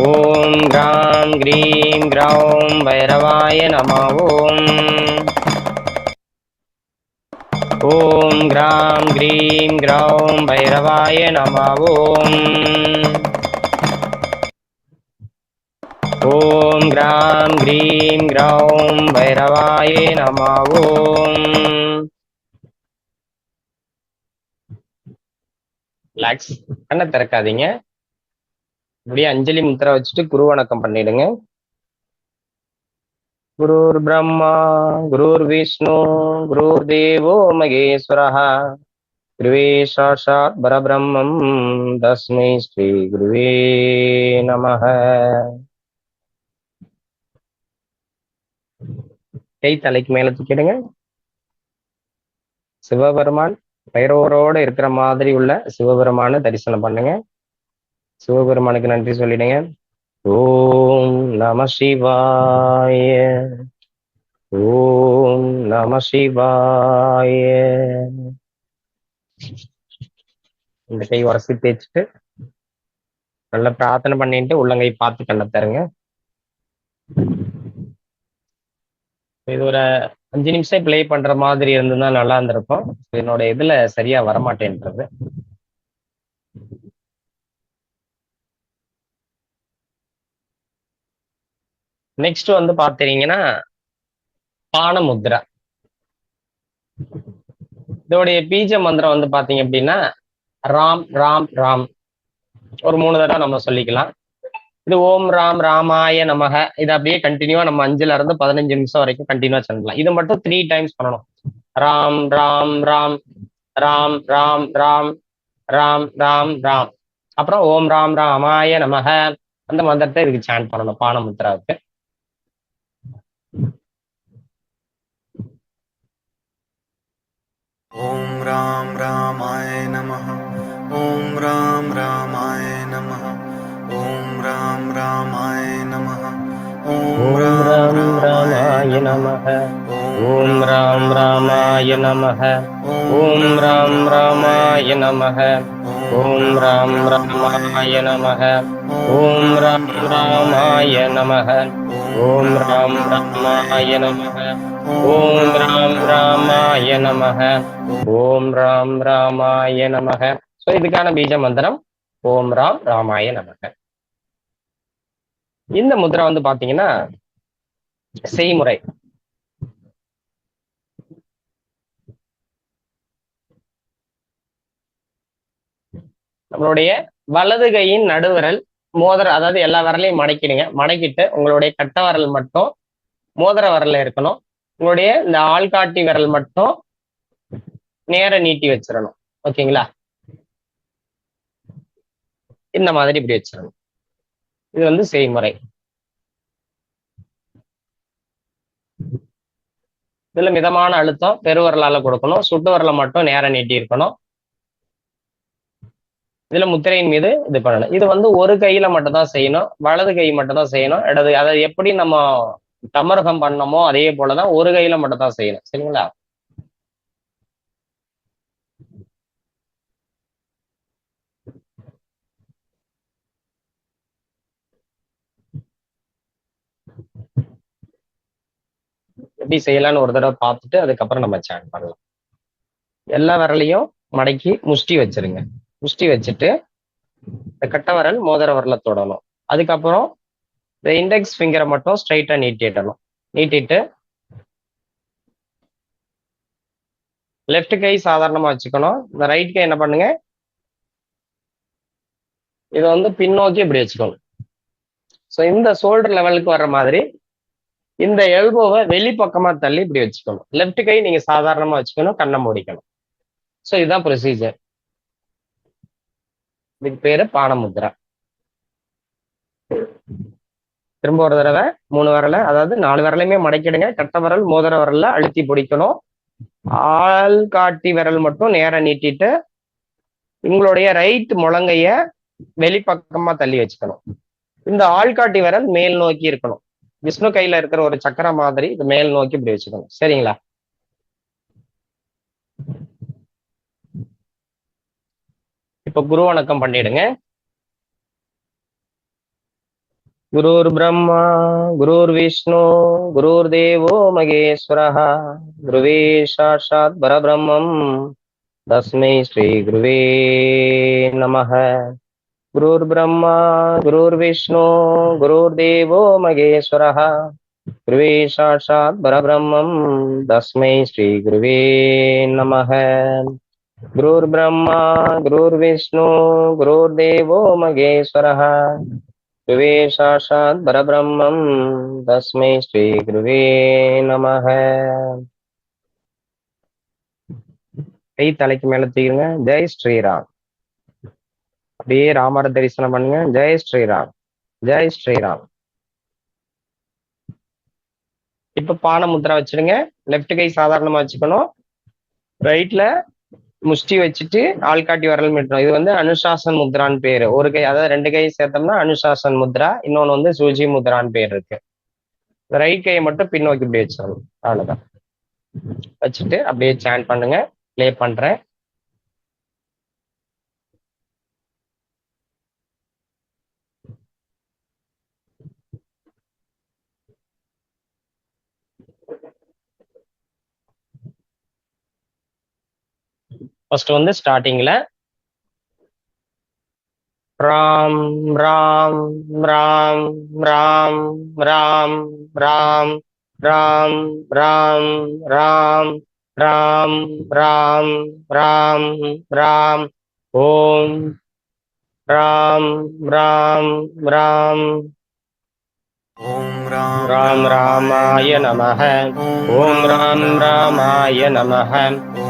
ஓம் கிராம் கிரீம் கிரௌம் பைரவாயே நம ஓம். ஓம் கிராம் கிரீம் கிரௌம் பைரவாயே நம ஓம். ஓம் கிராம் கிரீம் கிரௌம் பைரவாயே நம ஓம். ரிலாக்ஸ், கண்ணை திறக்காதீங்க. இப்படியே அஞ்சலி முத்திரை வச்சுட்டு குரு வணக்கம் பண்ணிடுங்க. குருர் பிரம்மா குருர் விஷ்ணு குருர் தேவோ மகேஸ்வரः குருவே சாட்சாத் பரபிரம்மம் தஸ்மை ஸ்ரீ குருவே நமः. கை தலைக்கு மேல தூக்கிடுங்க. சிவபெருமான் பைரவரோட இருக்கிற மாதிரி உள்ள சிவபெருமான தரிசனம் பண்ணுங்க. சிவபெருமானுக்கு நன்றி சொல்லிடுங்க. ஓம் நம சிவாய. ஓம் நம சிவாய. இந்த கை உரசி தேய்ச்சிட்டு நல்லா பிரார்த்தனை பண்ணிட்டு உள்ளங்கை பார்த்து கண்ண தருங்க. இது ஒரு 5 நிமிஷம் ப்ளே பண்ற மாதிரி இருந்ததுன்னா நல்லா இருந்திருக்கும். என்னோட இதுல சரியா வரமாட்டேன்றது. நெக்ஸ்ட் வந்து பாத்தீங்கன்னா பானமுத்ரா. இதோடைய பீஜ மந்திரம் வந்து பாத்தீங்க அப்படின்னா ராம் ராம் ராம் ஒரு 3 தடவை நம்ம சொல்லிக்கலாம். இது ஓம் ராம் ராமாய நமக. இது அப்படியே கண்டினியூவா நம்ம 5ல இருந்து 15 நிமிஷம் வரைக்கும் கண்டினியூவா சொல்லலாம். இது மட்டும் 3 டைம்ஸ் பண்ணணும். ராம் ராம் ராம் ராம் ராம் ராம் ராம் ராம் ராம். அப்புறம் ஓம் ராம் ராமாய நமக அந்த மந்திரத்தை இதுக்கு சாண்ட் பண்ணணும் பானமுத்ராவுக்கு. ஓம் ராம் ராமாய நமஹ. ஓம் ராம் ராமாய நமஹ. ஓம் ராம் ராமாய நமஹ. ஓம் ராம் ராமாய நமக. ஓம் ராம் ராமாய நமக. ஓம் ராம் ராமாய நமக. ஓம் ராம் ராமாய நமக. ஓம் ராம் ராமாய நமக. ஓம் ராம் ராமாய நமக. ஓம் ராம் ராமாய நமக. ஓம் ராம் ராமாய நமக. சோ இதுக்கான பீஜ மந்திரம் ஓம் ராம் ராமாய நமக. இந்த முத்ரா வந்து பாத்தீங்கன்னா செய்முறை. நம்மளுடைய வலது கையின் நடுவிரல் மோதிர, அதாவது எல்லா விரலையும் மடக்கிடுங்க. மடக்கிட்டு உங்களுடைய கட்ட விரல் மட்டும் மோதிர விரல்ல இருக்கணும். உங்களுடைய இந்த ஆள்காட்டி விரல் மட்டும் நேர நீட்டி வச்சிடணும். ஓகேங்களா? இந்த மாதிரி இப்படி வச்சிடணும். இது வந்து செய்முறை. இதுல மிதமான அழுத்தம் பெருவரலால கொடுக்கணும். சுட்டு விரலை மட்டும் நேர நீட்டி இருக்கணும். இதுல முத்திரையின் மீது இது பண்ணணும். இது வந்து ஒரு கையில மட்டும் தான் செய்யணும். வலது கை மட்டும் தான் செய்யணும். இடது, அதை எப்படி நம்ம தமர்கம் பண்ணமோ அதே போலதான் ஒரு கையில மட்டும் தான் செய்யணும். சரிங்களா? எப்படி செய்யலாம்னு ஒரு தடவை பார்த்துட்டு அதுக்கப்புறம் நம்ம சாண்ட் பண்ணலாம். எல்லா விரலையும் மடக்கி முஷ்டி வச்சிருங்க. முஷ்டி வச்சுட்டு இந்த கட்ட விரல் மோதிர விரலை தொடணும். அதுக்கப்புறம் இந்த இண்டெக்ஸ் ஃபிங்கரை மட்டும் ஸ்ட்ரைட்டா நீட்டிடணும். நீட்டிட்டு லெஃப்ட் கை சாதாரணமா வச்சுக்கணும். இந்த ரைட் கை என்ன பண்ணுங்க, இதை வந்து பின்னோக்கி இப்படி வச்சுக்கணும். ஸோ இந்த ஷோல்டர் லெவலுக்கு வர்ற மாதிரி இந்த எல்போவை வெளிப்பக்கமா தள்ளி இப்படி வச்சுக்கணும். லெஃப்ட் கை நீங்க சாதாரணமா வச்சுக்கணும், கண்ணை மூடிக்கணும். ஸோ இதுதான் ப்ரொசீஜர். இதுக்கு பேரு பானமுத்ரா. திரும்ப ஒரு தடவை 3 விரலை, அதாவது 4 விரலையுமே மடக்கிடுங்க. கட்ட விரல் மோதிர விரல்ல அழுத்தி பிடிக்கணும். ஆள் காட்டி விரல் மட்டும் நேரா நீட்டிட்டு உங்களுடைய ரைட் முழங்கைய வெளிப்பக்கமா தள்ளி வச்சுக்கணும். இந்த ஆள்காட்டி விரல் மேல் நோக்கி இருக்கணும். விஷ்ணு கையில இருக்கிற ஒரு சக்கரம் மாதிரி இது மேல் நோக்கி இப்படி வச்சுக்கணும். சரிங்களா? இப்ப குரு வணக்கம் பண்ணிடுங்க. குருர் பிரம்மா குருர் விஷ்ணு குருர் தேவோ மகேஸ்வரஹ குருவே சாட்சாத் பரபிரம்மம் தஸ்மை ஸ்ரீ குருவே நமஹ. குருர் பிரம்மா குருர் விஷ்ணு குருர் தேவோ மகேஸ்வரஹ குருவே சாட்சாத் பரபிரம்மம் தஸ்மை ஸ்ரீ குருவே நமஹ. குருர் பிரம்மா குருர் விஷ்ணு குருர் தேவோ மகேஸ்வரஹ குருவே சாட்சாத் பரபிரம்மம் தஸ்மை ஸ்ரீ குருவே நமஹ. கை தலைக்கு மேல தூக்கிடுங்க. ஜெய் ஸ்ரீராம். அப்படியே ராமர தரிசனம் பண்ணுங்க. ஜெய் ஸ்ரீராம், ஜெய் ஸ்ரீராம். இப்ப பான முத்ரா வச்சிடுங்க. லெஃப்ட் கை சாதாரணமா வச்சுக்கணும். ரைட்ல முஷ்டி வச்சுட்டு ஆள்காட்டி விரல் மீட்டணும். இது வந்து அனுசாசன் முத்ரான்னு பேரு. ஒரு கை, அதாவது 2 கை சேர்த்தோம்னா அனுசாசன் முத்ரா. இன்னொன்னு வந்து சூஜி முத்ரான்னு பேர் இருக்கு. ரைட் கையை மட்டும் பின்னோக்கி இப்படி வச்சிடணும். அவ்வளவுதான். வச்சுட்டு அப்படியே சாண்ட் பண்ணுங்க. ப்ளே பண்றேன். ஃபர்ஸ்ட் வந்து ஸ்டார்டிங்ல ராம் ராம் ராம் ராம் ராம் ராம் ராம் ராம் ராம் ராம் ராம் ராம் ராம் ஓம் ராம் ராம் ராம் ஓம் ராம் ராம் ராமாய நமஹ. ஓம் ராம் ராமாய நமஹ.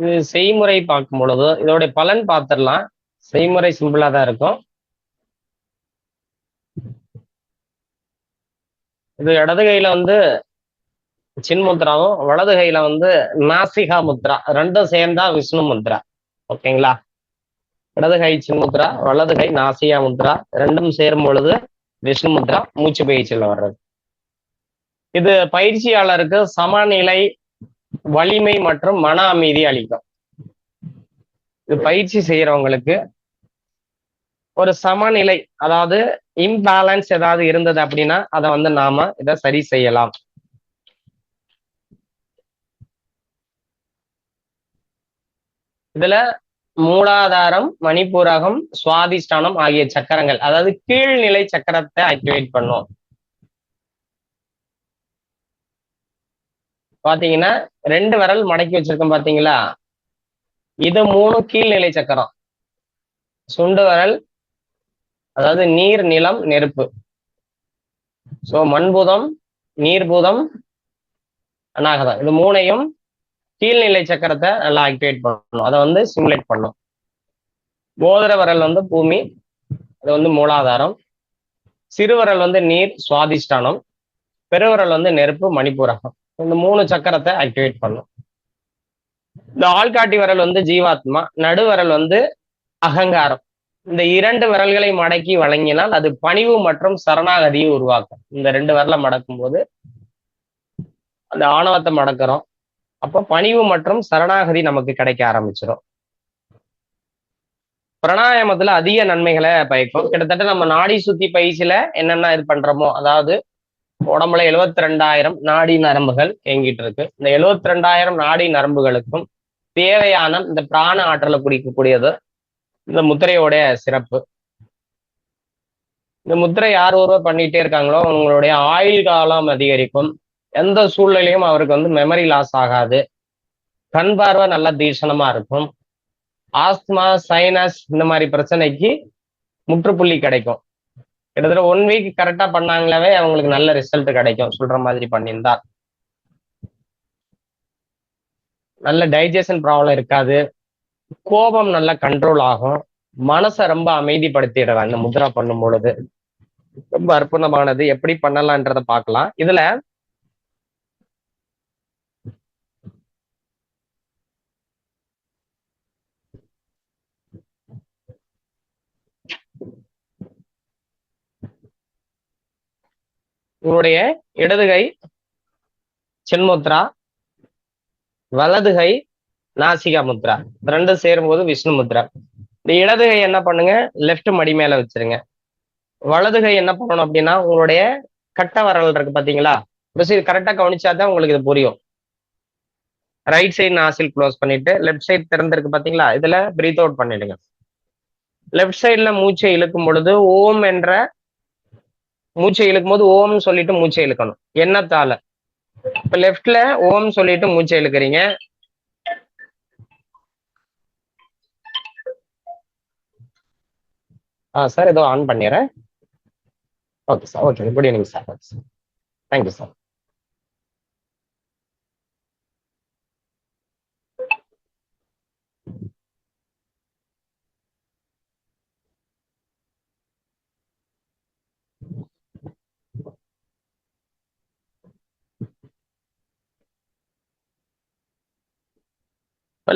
இது செய்முறை பார்க்கும் பொழுது இதோடைய பலன் பார்த்துடலாம். செய்முறை சிம்பிளா தான் இருக்கும். இது இடது கையில வந்து சின்முத்ராவும் வலது கையில வந்து நாசிகா முத்ரா, ரெண்டும் சேர்ந்தா விஷ்ணு முத்ரா. ஓகேங்களா? இடது கை சின்முத்ரா, வலது கை நாசிகா முத்ரா, ரெண்டும் சேரும் பொழுது விஷ்ணு முத்ரா, மூச்சு பயிற்சியில் வர்றது. இது பயிற்சியாளருக்கு சமநிலை, வலிமை மற்றும் மன அமைதி அளிக்கும். இது பயிற்சி செய்யறவங்களுக்கு ஒரு சமநிலை, அதாவது இம்பேலன்ஸ் ஏதாவது இருந்தது அப்படின்னா அதை வந்து நாம இதை சரி செய்யலாம். இதுல மூலாதாரம், மணிப்பூரகம், சுவாதிஷ்டானம் ஆகிய சக்கரங்கள், அதாவது கீழ்நிலை சக்கரத்தை ஆக்டிவேட் பண்ணும். பாத்தீங்கன்னா 2 விரல் மடக்கி வச்சிருக்கோம் பாத்தீங்களா, இது 3 கீழ்நிலை சக்கரம். சுண்டு விரல் அதாவது நீர், நிலம், நெருப்பு. சோ மண்பூதம், நீர்பூதம், அநாகதம், இது 3ஐயும் கீழ்நிலை சக்கரத்தை நல்லா ஆக்டிவேட் பண்ணணும், அதை வந்து சிமுலேட் பண்ணும். மோதிர விரல் வந்து பூமி, அது வந்து மூலாதாரம். சிறுவிரல் வந்து நீர், சுவாதிஷ்டானம். பெருவிரல் வந்து நெருப்பு, மணிப்பூரகம். இந்த 3 சக்கரத்தை ஆக்டிவேட் பண்ணும். இந்த ஆள்காட்டி விரல் வந்து ஜீவாத்மா, நடுவிரல் வந்து அகங்காரம். இந்த 2 விரல்களை மடக்கி வழங்கினால் அது பணிவு மற்றும் சரணாகதியை உருவாக்கும். இந்த 2 விரலை மடக்கும் போது அந்த ஆணவத்தை மடக்கிறோம், அப்போ பணிவு மற்றும் சரணாகதி நமக்கு கிடைக்க ஆரம்பிச்சிடும். பிராணாயாமத்துல அதிக நன்மைகளை பயக்கும். கிட்டத்தட்ட நம்ம நாடி சுத்தி பயிற்சியில என்னென்ன இது பண்றோமோ, அதாவது உடம்புல 72,000 நாடி நரம்புகள் இயங்கிட்டு இருக்கு. இந்த 72,000 நாடி நரம்புகளுக்கும் தேவையான இந்த பிராண ஆற்றலை குடிக்கக்கூடியது இந்த முத்திரையோடைய சிறப்பு. இந்த முத்திரை யார் ஒருவர் பண்ணிட்டே இருக்காங்களோ அவங்களுடைய ஆயுள் காலம் அதிகரிக்கும். எந்த சூழ்நிலையும் அவருக்கு வந்து மெமரி லாஸ் ஆகாது. கண் பார்வை நல்லா தீர்ஷணமா இருக்கும். ஆஸ்துமா, சைனஸ் இந்த மாதிரி பிரச்சனைக்கு முற்றுப்புள்ளி கிடைக்கும். கிட்டத்தட்ட 1 வீக் கரெக்டா பண்ணாங்களாவே அவங்களுக்கு நல்ல ரிசல்ட் கிடைக்கும். சொல்ற மாதிரி பண்ணியிருந்தா நல்ல டைஜஷன் ப்ராப்ளம் இருக்காது. கோபம் நல்லா கண்ட்ரோல் ஆகும். மனசை ரொம்ப அமைதிப்படுத்திடுறாங்க இந்த முத்ரா பண்ணும் பொழுது. ரொம்ப அற்புதமானது. எப்படி பண்ணலான்றத பார்க்கலாம். இதுல உங்களுடைய இடது கை சின்முத்ரா, வலது கை நாசிகா முத்ரா, ரெண்டும் சேரும்போது விஷ்ணு முத்ரா. இந்த இடது கை என்ன பண்ணுங்க, லெஃப்ட் மடி மேல வச்சிருங்க. வலது கை என்ன பண்ணணும் அப்படின்னா உங்களுடைய கட்ட விரல் இருக்கு பாத்தீங்களா, கரெக்டா கவனிச்சாதான் உங்களுக்கு இது புரியும். ரைட் சைடு நாசில் க்ளோஸ் பண்ணிட்டு லெஃப்ட் சைடு திறந்திருக்கு பாத்தீங்களா, இதுல பிரீத் அவுட் பண்ணிடுங்க. லெஃப்ட் சைட்ல மூச்சை இழுக்கும் பொழுது ஓம் என்ற மூச்சை இழுக்கும் போது ஓம்னு சொல்லிட்டு மூச்சை இழுக்கணும் எண்ணத்தால. இப்ப லெஃப்ட்ல ஓம் சொல்லிட்டு மூச்சை இழுக்கிறீங்க. சார் ஏதோ ஆன் பண்ணிடுறேன். Okay sir, okay, good evening sir. Thank you sir.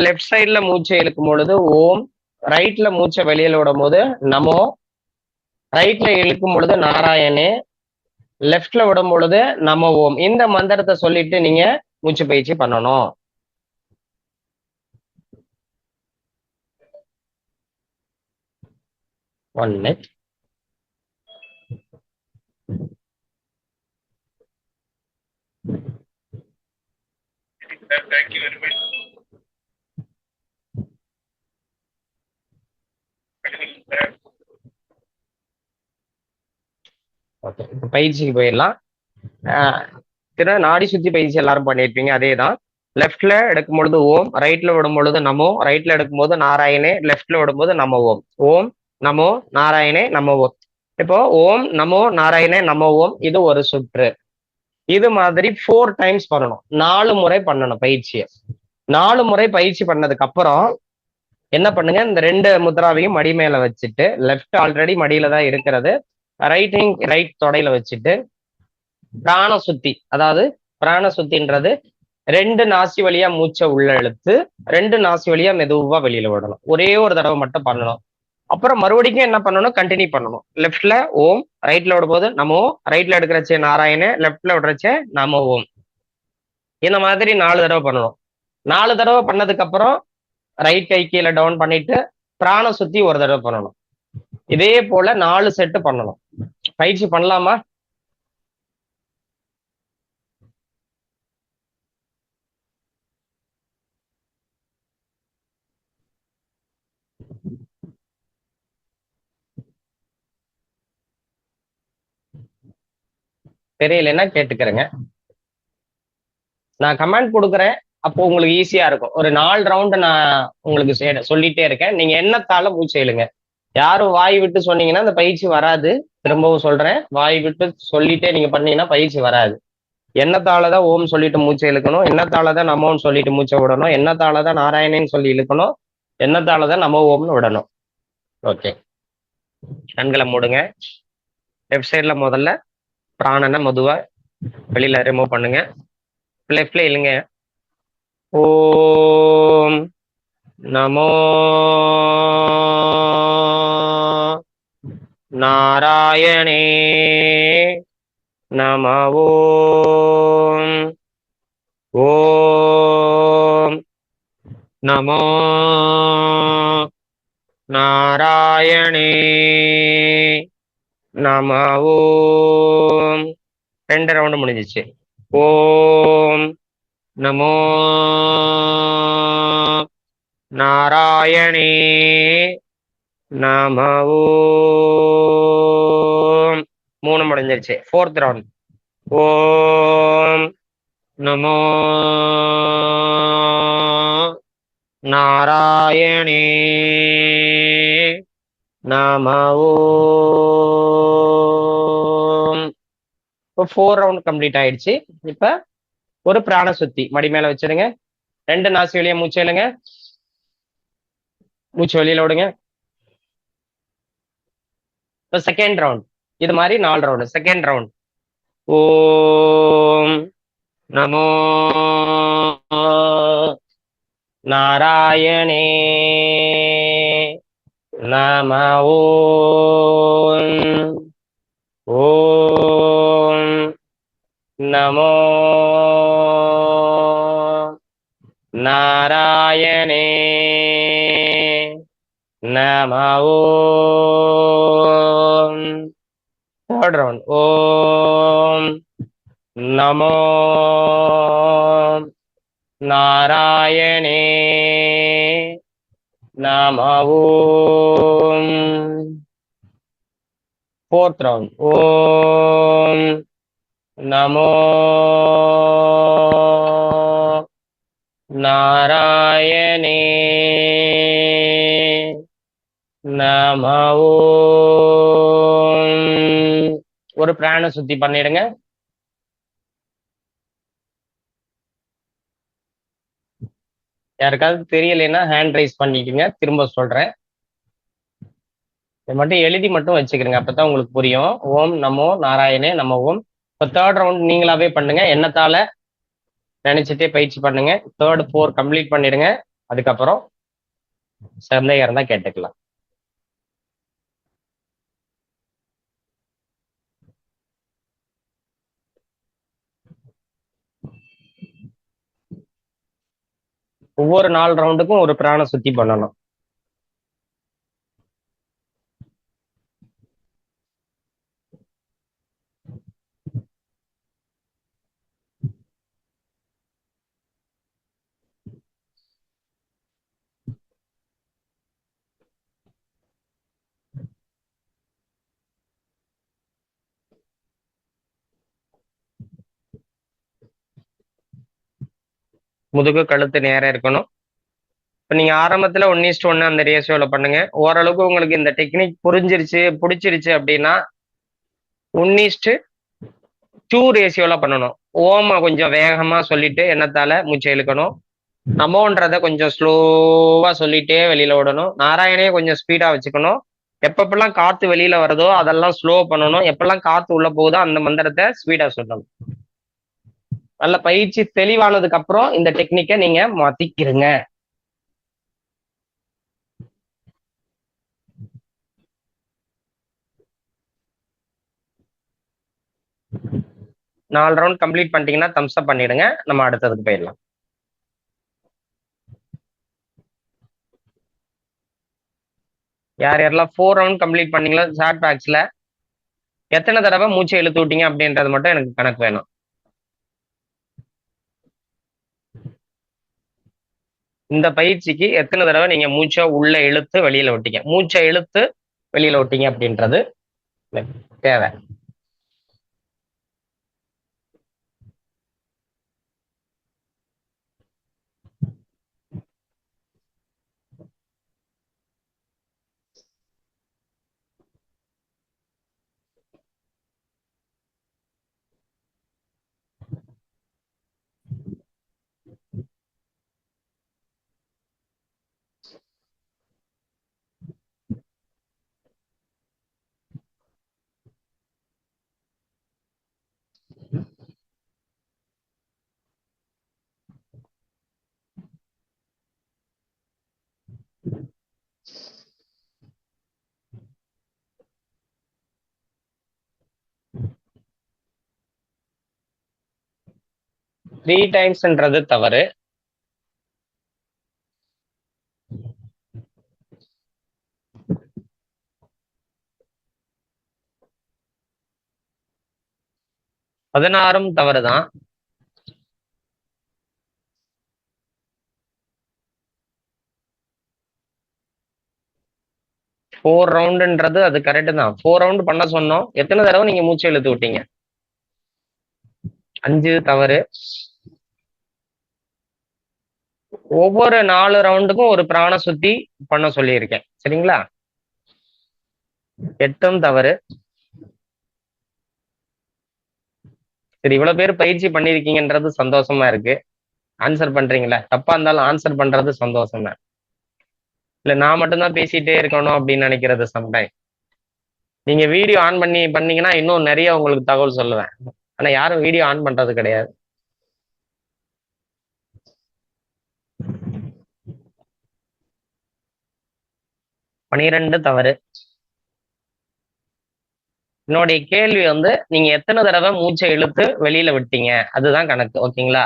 Left சைட்ல மூச்சை இழுக்கும் பொழுது ஓம், ரைட்ல மூச்சை வெளியில விடும் போது நமோ, ரைட்ல இழுக்கும் பொழுது நாராயணே, லெஃப்ட்ல விடும் பொழுது நமோ ஓம். இந்த மந்திரத்தை சொல்லிட்டு நீங்க மூச்சு பயிற்சி பண்ணணும். One minute. Thank you very much. Okay, இப்போ பயிற்சிக்கு போயிடலாம். நாடி சுத்தி பயிற்சி எல்லாரும் பண்ணியிருப்பீங்க. அதே தான். லெஃப்ட்ல எடுக்கும் பொழுது ஓம், ரைட்ல விடும் பொழுது நமோ, ரைட்ல எடுக்கும் போது நாராயணே, லெஃப்ட்ல விடும்போது நமோ ஓம். ஓம் நமோ நாராயணே நமோ ஓம். இப்போ ஓம் நமோ நாராயணே நமோ ஓம் இது ஒரு சுற்று. இது மாதிரி 4 டைம்ஸ் பண்ணணும். 4 முறை பண்ணணும் பயிற்சியை. 4 முறை பயிற்சி பண்ணதுக்கு அப்புறம் என்ன பண்ணுங்க, இந்த 2 முத்ராவையும் மடி மேல வச்சுட்டு, லெஃப்ட் ஆல்ரெடி மடியில தான் இருக்கிறது, ரைட் தொடையில வச்சுட்டு பிராண சுத்தி, அதாவது பிராண சுத்தின்றது 2 நாசி வழியா மூச்சை உள்ள இழுத்து 2 நாசி வழியா மெதுவா வெளியில விடணும். ஒரே ஒரு தடவை மட்டும் பண்ணணும். அப்புறம் மறுபடியும் என்ன பண்ணணும், கண்டினியூ பண்ணணும். லெஃப்ட்ல ஓம், ரைட்ல விடும்போது நமோ, ரைட்ல எடுக்கிறச்சே நாராயண, லெஃப்ட்ல விடுறச்சே நமோ ஓம். இந்த மாதிரி 4 தடவை பண்ணணும். 4 தடவை பண்ணதுக்கு அப்புறம் ரைட் கை கீழே டவுன் பண்ணிட்டு பிராண சுத்தி ஒரு தடவை பண்ணணும். இதே போல 4 செட்டு பண்ணணும். பயிற்சி பண்ணலாமா? தெரியலன்னா கேட்டுக்கிறேங்க. நான் கமெண்ட் கொடுக்குறேன், அப்போ உங்களுக்கு ஈஸியா இருக்கும். ஒரு 4 ரவுண்டு நான் உங்களுக்கு சொல்லிட்டே இருக்கேன். நீங்க எண்ணத்தால மூச்சு இழுங்க. யாரும் வாய் விட்டு சொன்னீங்கன்னா அந்த பயிற்சி வராது. திரும்பவும் சொல்றேன், வாய் விட்டு சொல்லிட்டே நீங்க பண்ணீங்கன்னா பயிற்சி வராது. எண்ணத்தாலதான் ஓம் சொல்லிட்டு மூச்சை இழுக்கணும், எண்ணத்தாலதான் நமோன்னு சொல்லிட்டு மூச்சை விடணும், எண்ணத்தாலதான் நாராயணன்னு சொல்லி இழுக்கணும், எண்ணத்தாலதான் நமோ ஓம்னு விடணும். ஓகே, கண்களை மூடுங்க. லெஃப்ட் சைட்ல முதல்ல பிராணனை மெதுவா வெளியில ரிமூவ் பண்ணுங்க. லெஃப்ட்ல இழுங்க. ஓம் நமோ நாராயணே நம ஓம். ஓம் நமோ நாராயணே நம ஓம். 2 ரவுண்டு முடிஞ்சிச்சு. ஓம் நமோ நாராயணே நம ஓம். 3 முடிஞ்சிருச்சு. 4th round. ஓம் நமோ நாராயணே நம ஓம். இப்போ 4 ரவுண்ட் கம்ப்ளீட் ஆயிடுச்சு. இப்ப ஒரு பிராண சுத்தி மடி மேல வச்சிருங்க. 2 நாசி வழியா மூச்சு இழுங்க, மூச்சு வெளியில விடுங்க. இப்போ செகண்ட் ரவுண்ட். இது மாதிரி 4 ரவுண்டு. Second round. ஓம் நமோ நாராயணே நம ஓம். ஓம் நமோ நாராயணே நம ஓம். Third round. ஓம் நமோ நாராயணே நம ஓம். Fourth round. ஓம் நமோ நாராயணே நம ஓம். ஒரு பிராண சுத்தி பண்ணிடுங்க. யாருக்காவது தெரியலைன்னா ஹேண்ட் ரைஸ் பண்ணிக்கோங்க. திரும்ப சொல்றேன், இதை மட்டும் எழுதி மட்டும் வச்சுக்கிறீங்க, அப்பதான் உங்களுக்கு புரியும். ஓம் நமோ நாராயணே நம ஓம். இப்போ தேர்ட் ரவுண்ட் நீங்களாவே பண்ணுங்க. எண்ணத்தால நினைச்சிட்டே பயிற்சி பண்ணுங்க. 3rd 4 கம்ப்ளீட் பண்ணிடுங்க. அதுக்கப்புறம் சந்தேகம் இருந்தா கேட்டுக்கலாம். ஒவ்வொரு 4 ரவுண்டுக்கும் ஒரு பிராண சுத்தி பண்ணணும். முதுகு கழுத்து நேரம் இருக்கணும். இப்போ நீங்க ஆரம்பத்துல 1:1 அந்த ரேஷியோல பண்ணுங்க. ஓரளவுக்கு உங்களுக்கு இந்த டெக்னிக் புரிஞ்சிருச்சு, பிடிச்சிருச்சு அப்படின்னா 1:2 ரேஷியோல பண்ணணும். ஓம கொஞ்சம் வேகமா சொல்லிட்டு எண்ணத்தால மூச்சை இழுக்கணும். நமோன்றத கொஞ்சம் ஸ்லோவா சொல்லிட்டே வெளியில விடணும். நாராயணையே கொஞ்சம் ஸ்பீடா வச்சுக்கணும். எப்பப்பெல்லாம் காத்து வெளியில வருதோ அதெல்லாம் ஸ்லோ பண்ணணும். எப்பெல்லாம் காத்து உள்ள போகுதோ அந்த மந்திரத்தை ஸ்பீடா சொல்லணும். நல்ல பயிற்சி தெளிவானதுக்கு அப்புறம் இந்த டெக்னிக்கை நீங்க மாத்திக்கிறங்க. நாலு ரவுண்ட் கம்ப்ளீட் பண்ணிட்டீங்கன்னா தம்ஸ் அப் பண்ணிடுங்க. நம்ம அடுத்ததுக்கு போயிடலாம். யார் யாரெல்லாம் 4 ரவுண்ட் கம்ப்ளீட் பண்ணீங்களோ சாட் பாக்ஸ்ல எத்தனை தடவை மூச்சை இழுத்து விட்டீங்க அப்படின்றது மட்டும் எனக்கு கணக்கு வேணும். இந்த பயிற்சிக்கு எத்தனை தடவை நீங்க மூச்சை உள்ள இழுத்து வெளியில விட்டீங்க, மூச்சை இழுத்து வெளியில விட்டீங்க அப்படின்றது தேவை. த்ரீ டைம்ஸ்ன்றது தவறு. பதினாறும் தவறுதான். ஃபோர் ரவுண்டுன்றது அது கரெக்டு தான். 4 ரவுண்ட் பண்ண சொன்னோம். எத்தனை தடவை நீங்க மூச்சை இழுத்து விட்டீங்க? 5 தவறு. ஒவ்வொரு 4 ரவுண்டுக்கும் ஒரு பிராண சுத்தி பண்ண சொல்லியிருக்கேன், சரிங்களா? 8ம் தவறு. சரி, இவ்வளவு பேர் பயிற்சி பண்ணிருக்கீங்கன்றது சந்தோஷமா இருக்கு. ஆன்சர் பண்றீங்களா? தப்பா இருந்தாலும் ஆன்சர் பண்றது சந்தோஷம் தான். இல்ல நான் மட்டும்தான் பேசிட்டே இருக்கணும் அப்படின்னு நினைக்கிறது சம்டைம். நீங்க வீடியோ ஆன் பண்ணி பண்ணீங்கன்னா இன்னும் நிறைய உங்களுக்கு தகவல் சொல்லுவேன். ஆனா யாரும் வீடியோ ஆன் பண்றது கிடையாது. பனிரெண்டு தவறு. என்னுடைய கேள்வி வந்து நீங்க எத்தனை தடவை மூச்சை இழுத்து வெளியில விட்டீங்க அதுதான் கணக்கு, ஓகேங்களா?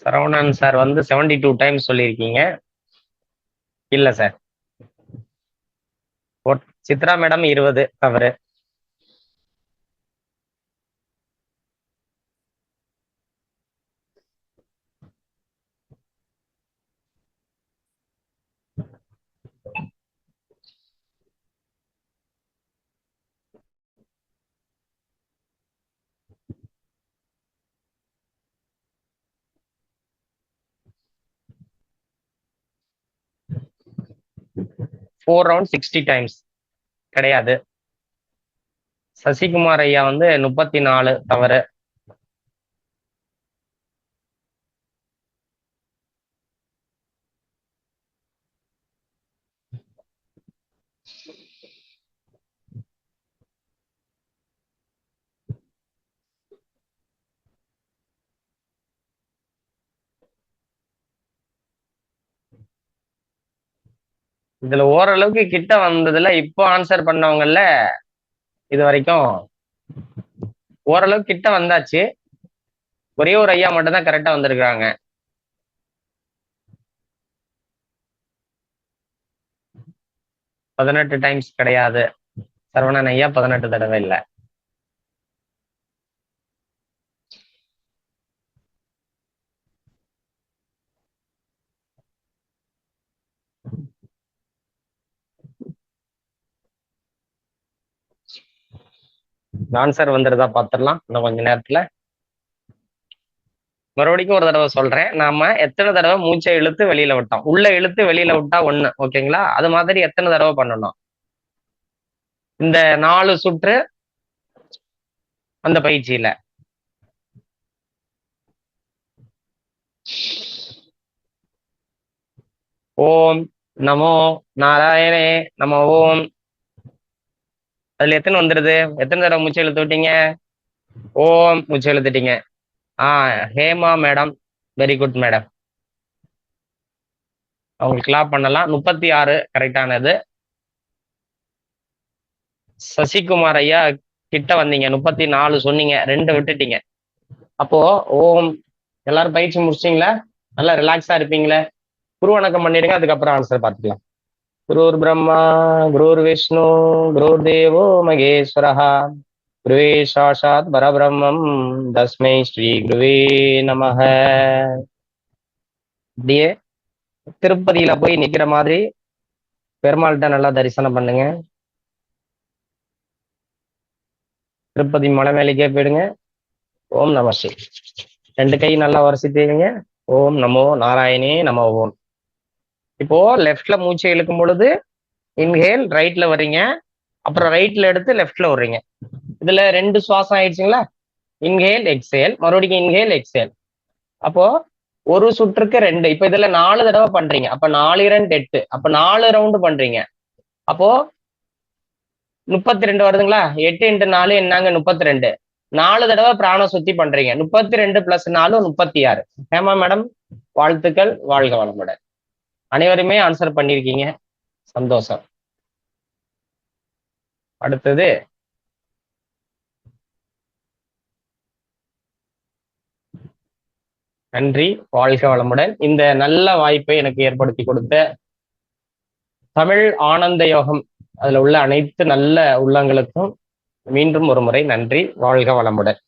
சரவணன் சார் வந்து 72 டைம்ஸ் சொல்லியிருக்கீங்க. இல்ல சார். சித்ரா மேடம் 20 தவறு. ஃபோர் ரவுண்ட் 60 டைம்ஸ் கிடையாது. சசிகுமார் ஐயா வந்து 34 தவறு. இதுல ஓரளவுக்கு கிட்ட வந்ததுல இப்போ ஆன்சர் பண்ணவங்கல்ல இது வரைக்கும் ஓரளவுக்கு கிட்ட வந்தாச்சு. ஒரே ஒரு ஐயா மட்டும் தான் கரெக்டா வந்திருக்காங்க. பதினெட்டு டைம்ஸ் கிடையாது. சரவணன் ஐயா 18 தடவை இல்லை. ஆன்சர் வந்துருதா பார்த்துடலாம் இன்னும் கொஞ்ச நேரத்துல. மறுபடியும் ஒரு தடவை சொல்றேன். நாம எத்தனை தடவை மூச்சை இழுத்து வெளியில விட்டோம்? உள்ள இழுத்து வெளியில விட்டா 1, ஓகேங்களா? அது மாதிரி எத்தனை தடவை பண்ணணும்? இந்த 4 சுற்று அந்த பயிற்சியில. ஓம் நமோ நாராயணே நம ஓம். அதுல எத்தனை வந்துருது? எத்தனை தடவை மூச்சு இழுத்து விட்டீங்க? ஓம் மூச்சு இழுத்துட்டீங்க. Hema madam, very good madam. அவங்களுக்கு கிளாப் பண்ணலாம். 36 கரெக்டானது. சசிகுமார் ஐயா கிட்ட வந்தீங்க, 34 சொன்னீங்க, 2 விட்டுட்டீங்க. அப்போ ஓம் எல்லாரும் பயிற்சி முடிச்சிட்டீங்களா? நல்லா ரிலாக்ஸா இருப்பீங்களே. குரு வணக்கம் பண்ணிடுங்க, அதுக்கப்புறம் ஆன்சர் பார்த்துக்கலாம். குருர் பிரம்மா குருர் விஷ்ணு குருர் தேவோ மகேஸ்வரஹ குருவே சாட்சாத் பரபிரம்மம் தஸ்மை ஸ்ரீ குருவே நமஹ. அப்படியே திருப்பதியில போய் நிக்கிற மாதிரி பெருமாள்கிட்ட நல்லா தரிசனம் பண்ணுங்க. திருப்பதி மலை மேலேக்கே போயிடுங்க. ஓம் நம ஸ்ரீ. 2 கை நல்லா வரிசைத்தீங்க. ஓம் நமோ நாராயணே நம ஓம். இப்போ லெஃப்ட்ல மூச்சை இழுக்கும் பொழுது இன்ஹேல் ரைட்ல வர்றீங்க, அப்புறம் ரைட்ல எடுத்து லெஃப்ட்ல விடுறீங்க. இதுல 2 சுவாசம் ஆயிடுச்சுங்களா? இன்ஹேல் எக்ஸேல், மறுபடியும் இன்ஹேல் எக்ஸேல். அப்போ ஒரு சுற்றுக்கு 2. இப்ப இதுல 4 தடவை பண்றீங்க. அப்ப 4 2 8. அப்ப 4 ரவுண்டு பண்றீங்க. அப்போ 32 வருதுங்களா? 8 × 4 என்னங்க? 32. 4 தடவை பிராணம் சுத்தி பண்றீங்க. 32 + 4 36. ஹேமா மேடம் வாழ்த்துக்கள், வாழ்க வளமுடன். அனைவருமே ஆன்சர் பண்ணிருக்கீங்க, சந்தோஷம். அடுத்தது நன்றி, வாழ்க வளமுடன். இந்த நல்ல வாய்ப்பை எனக்கு ஏற்படுத்தி கொடுத்த தமிழ் ஆனந்த யோகம் அதுல உள்ள அனைத்து நல்ல உள்ளங்களுக்கும் மீண்டும் ஒரு முறை நன்றி, வாழ்க வளமுடன்.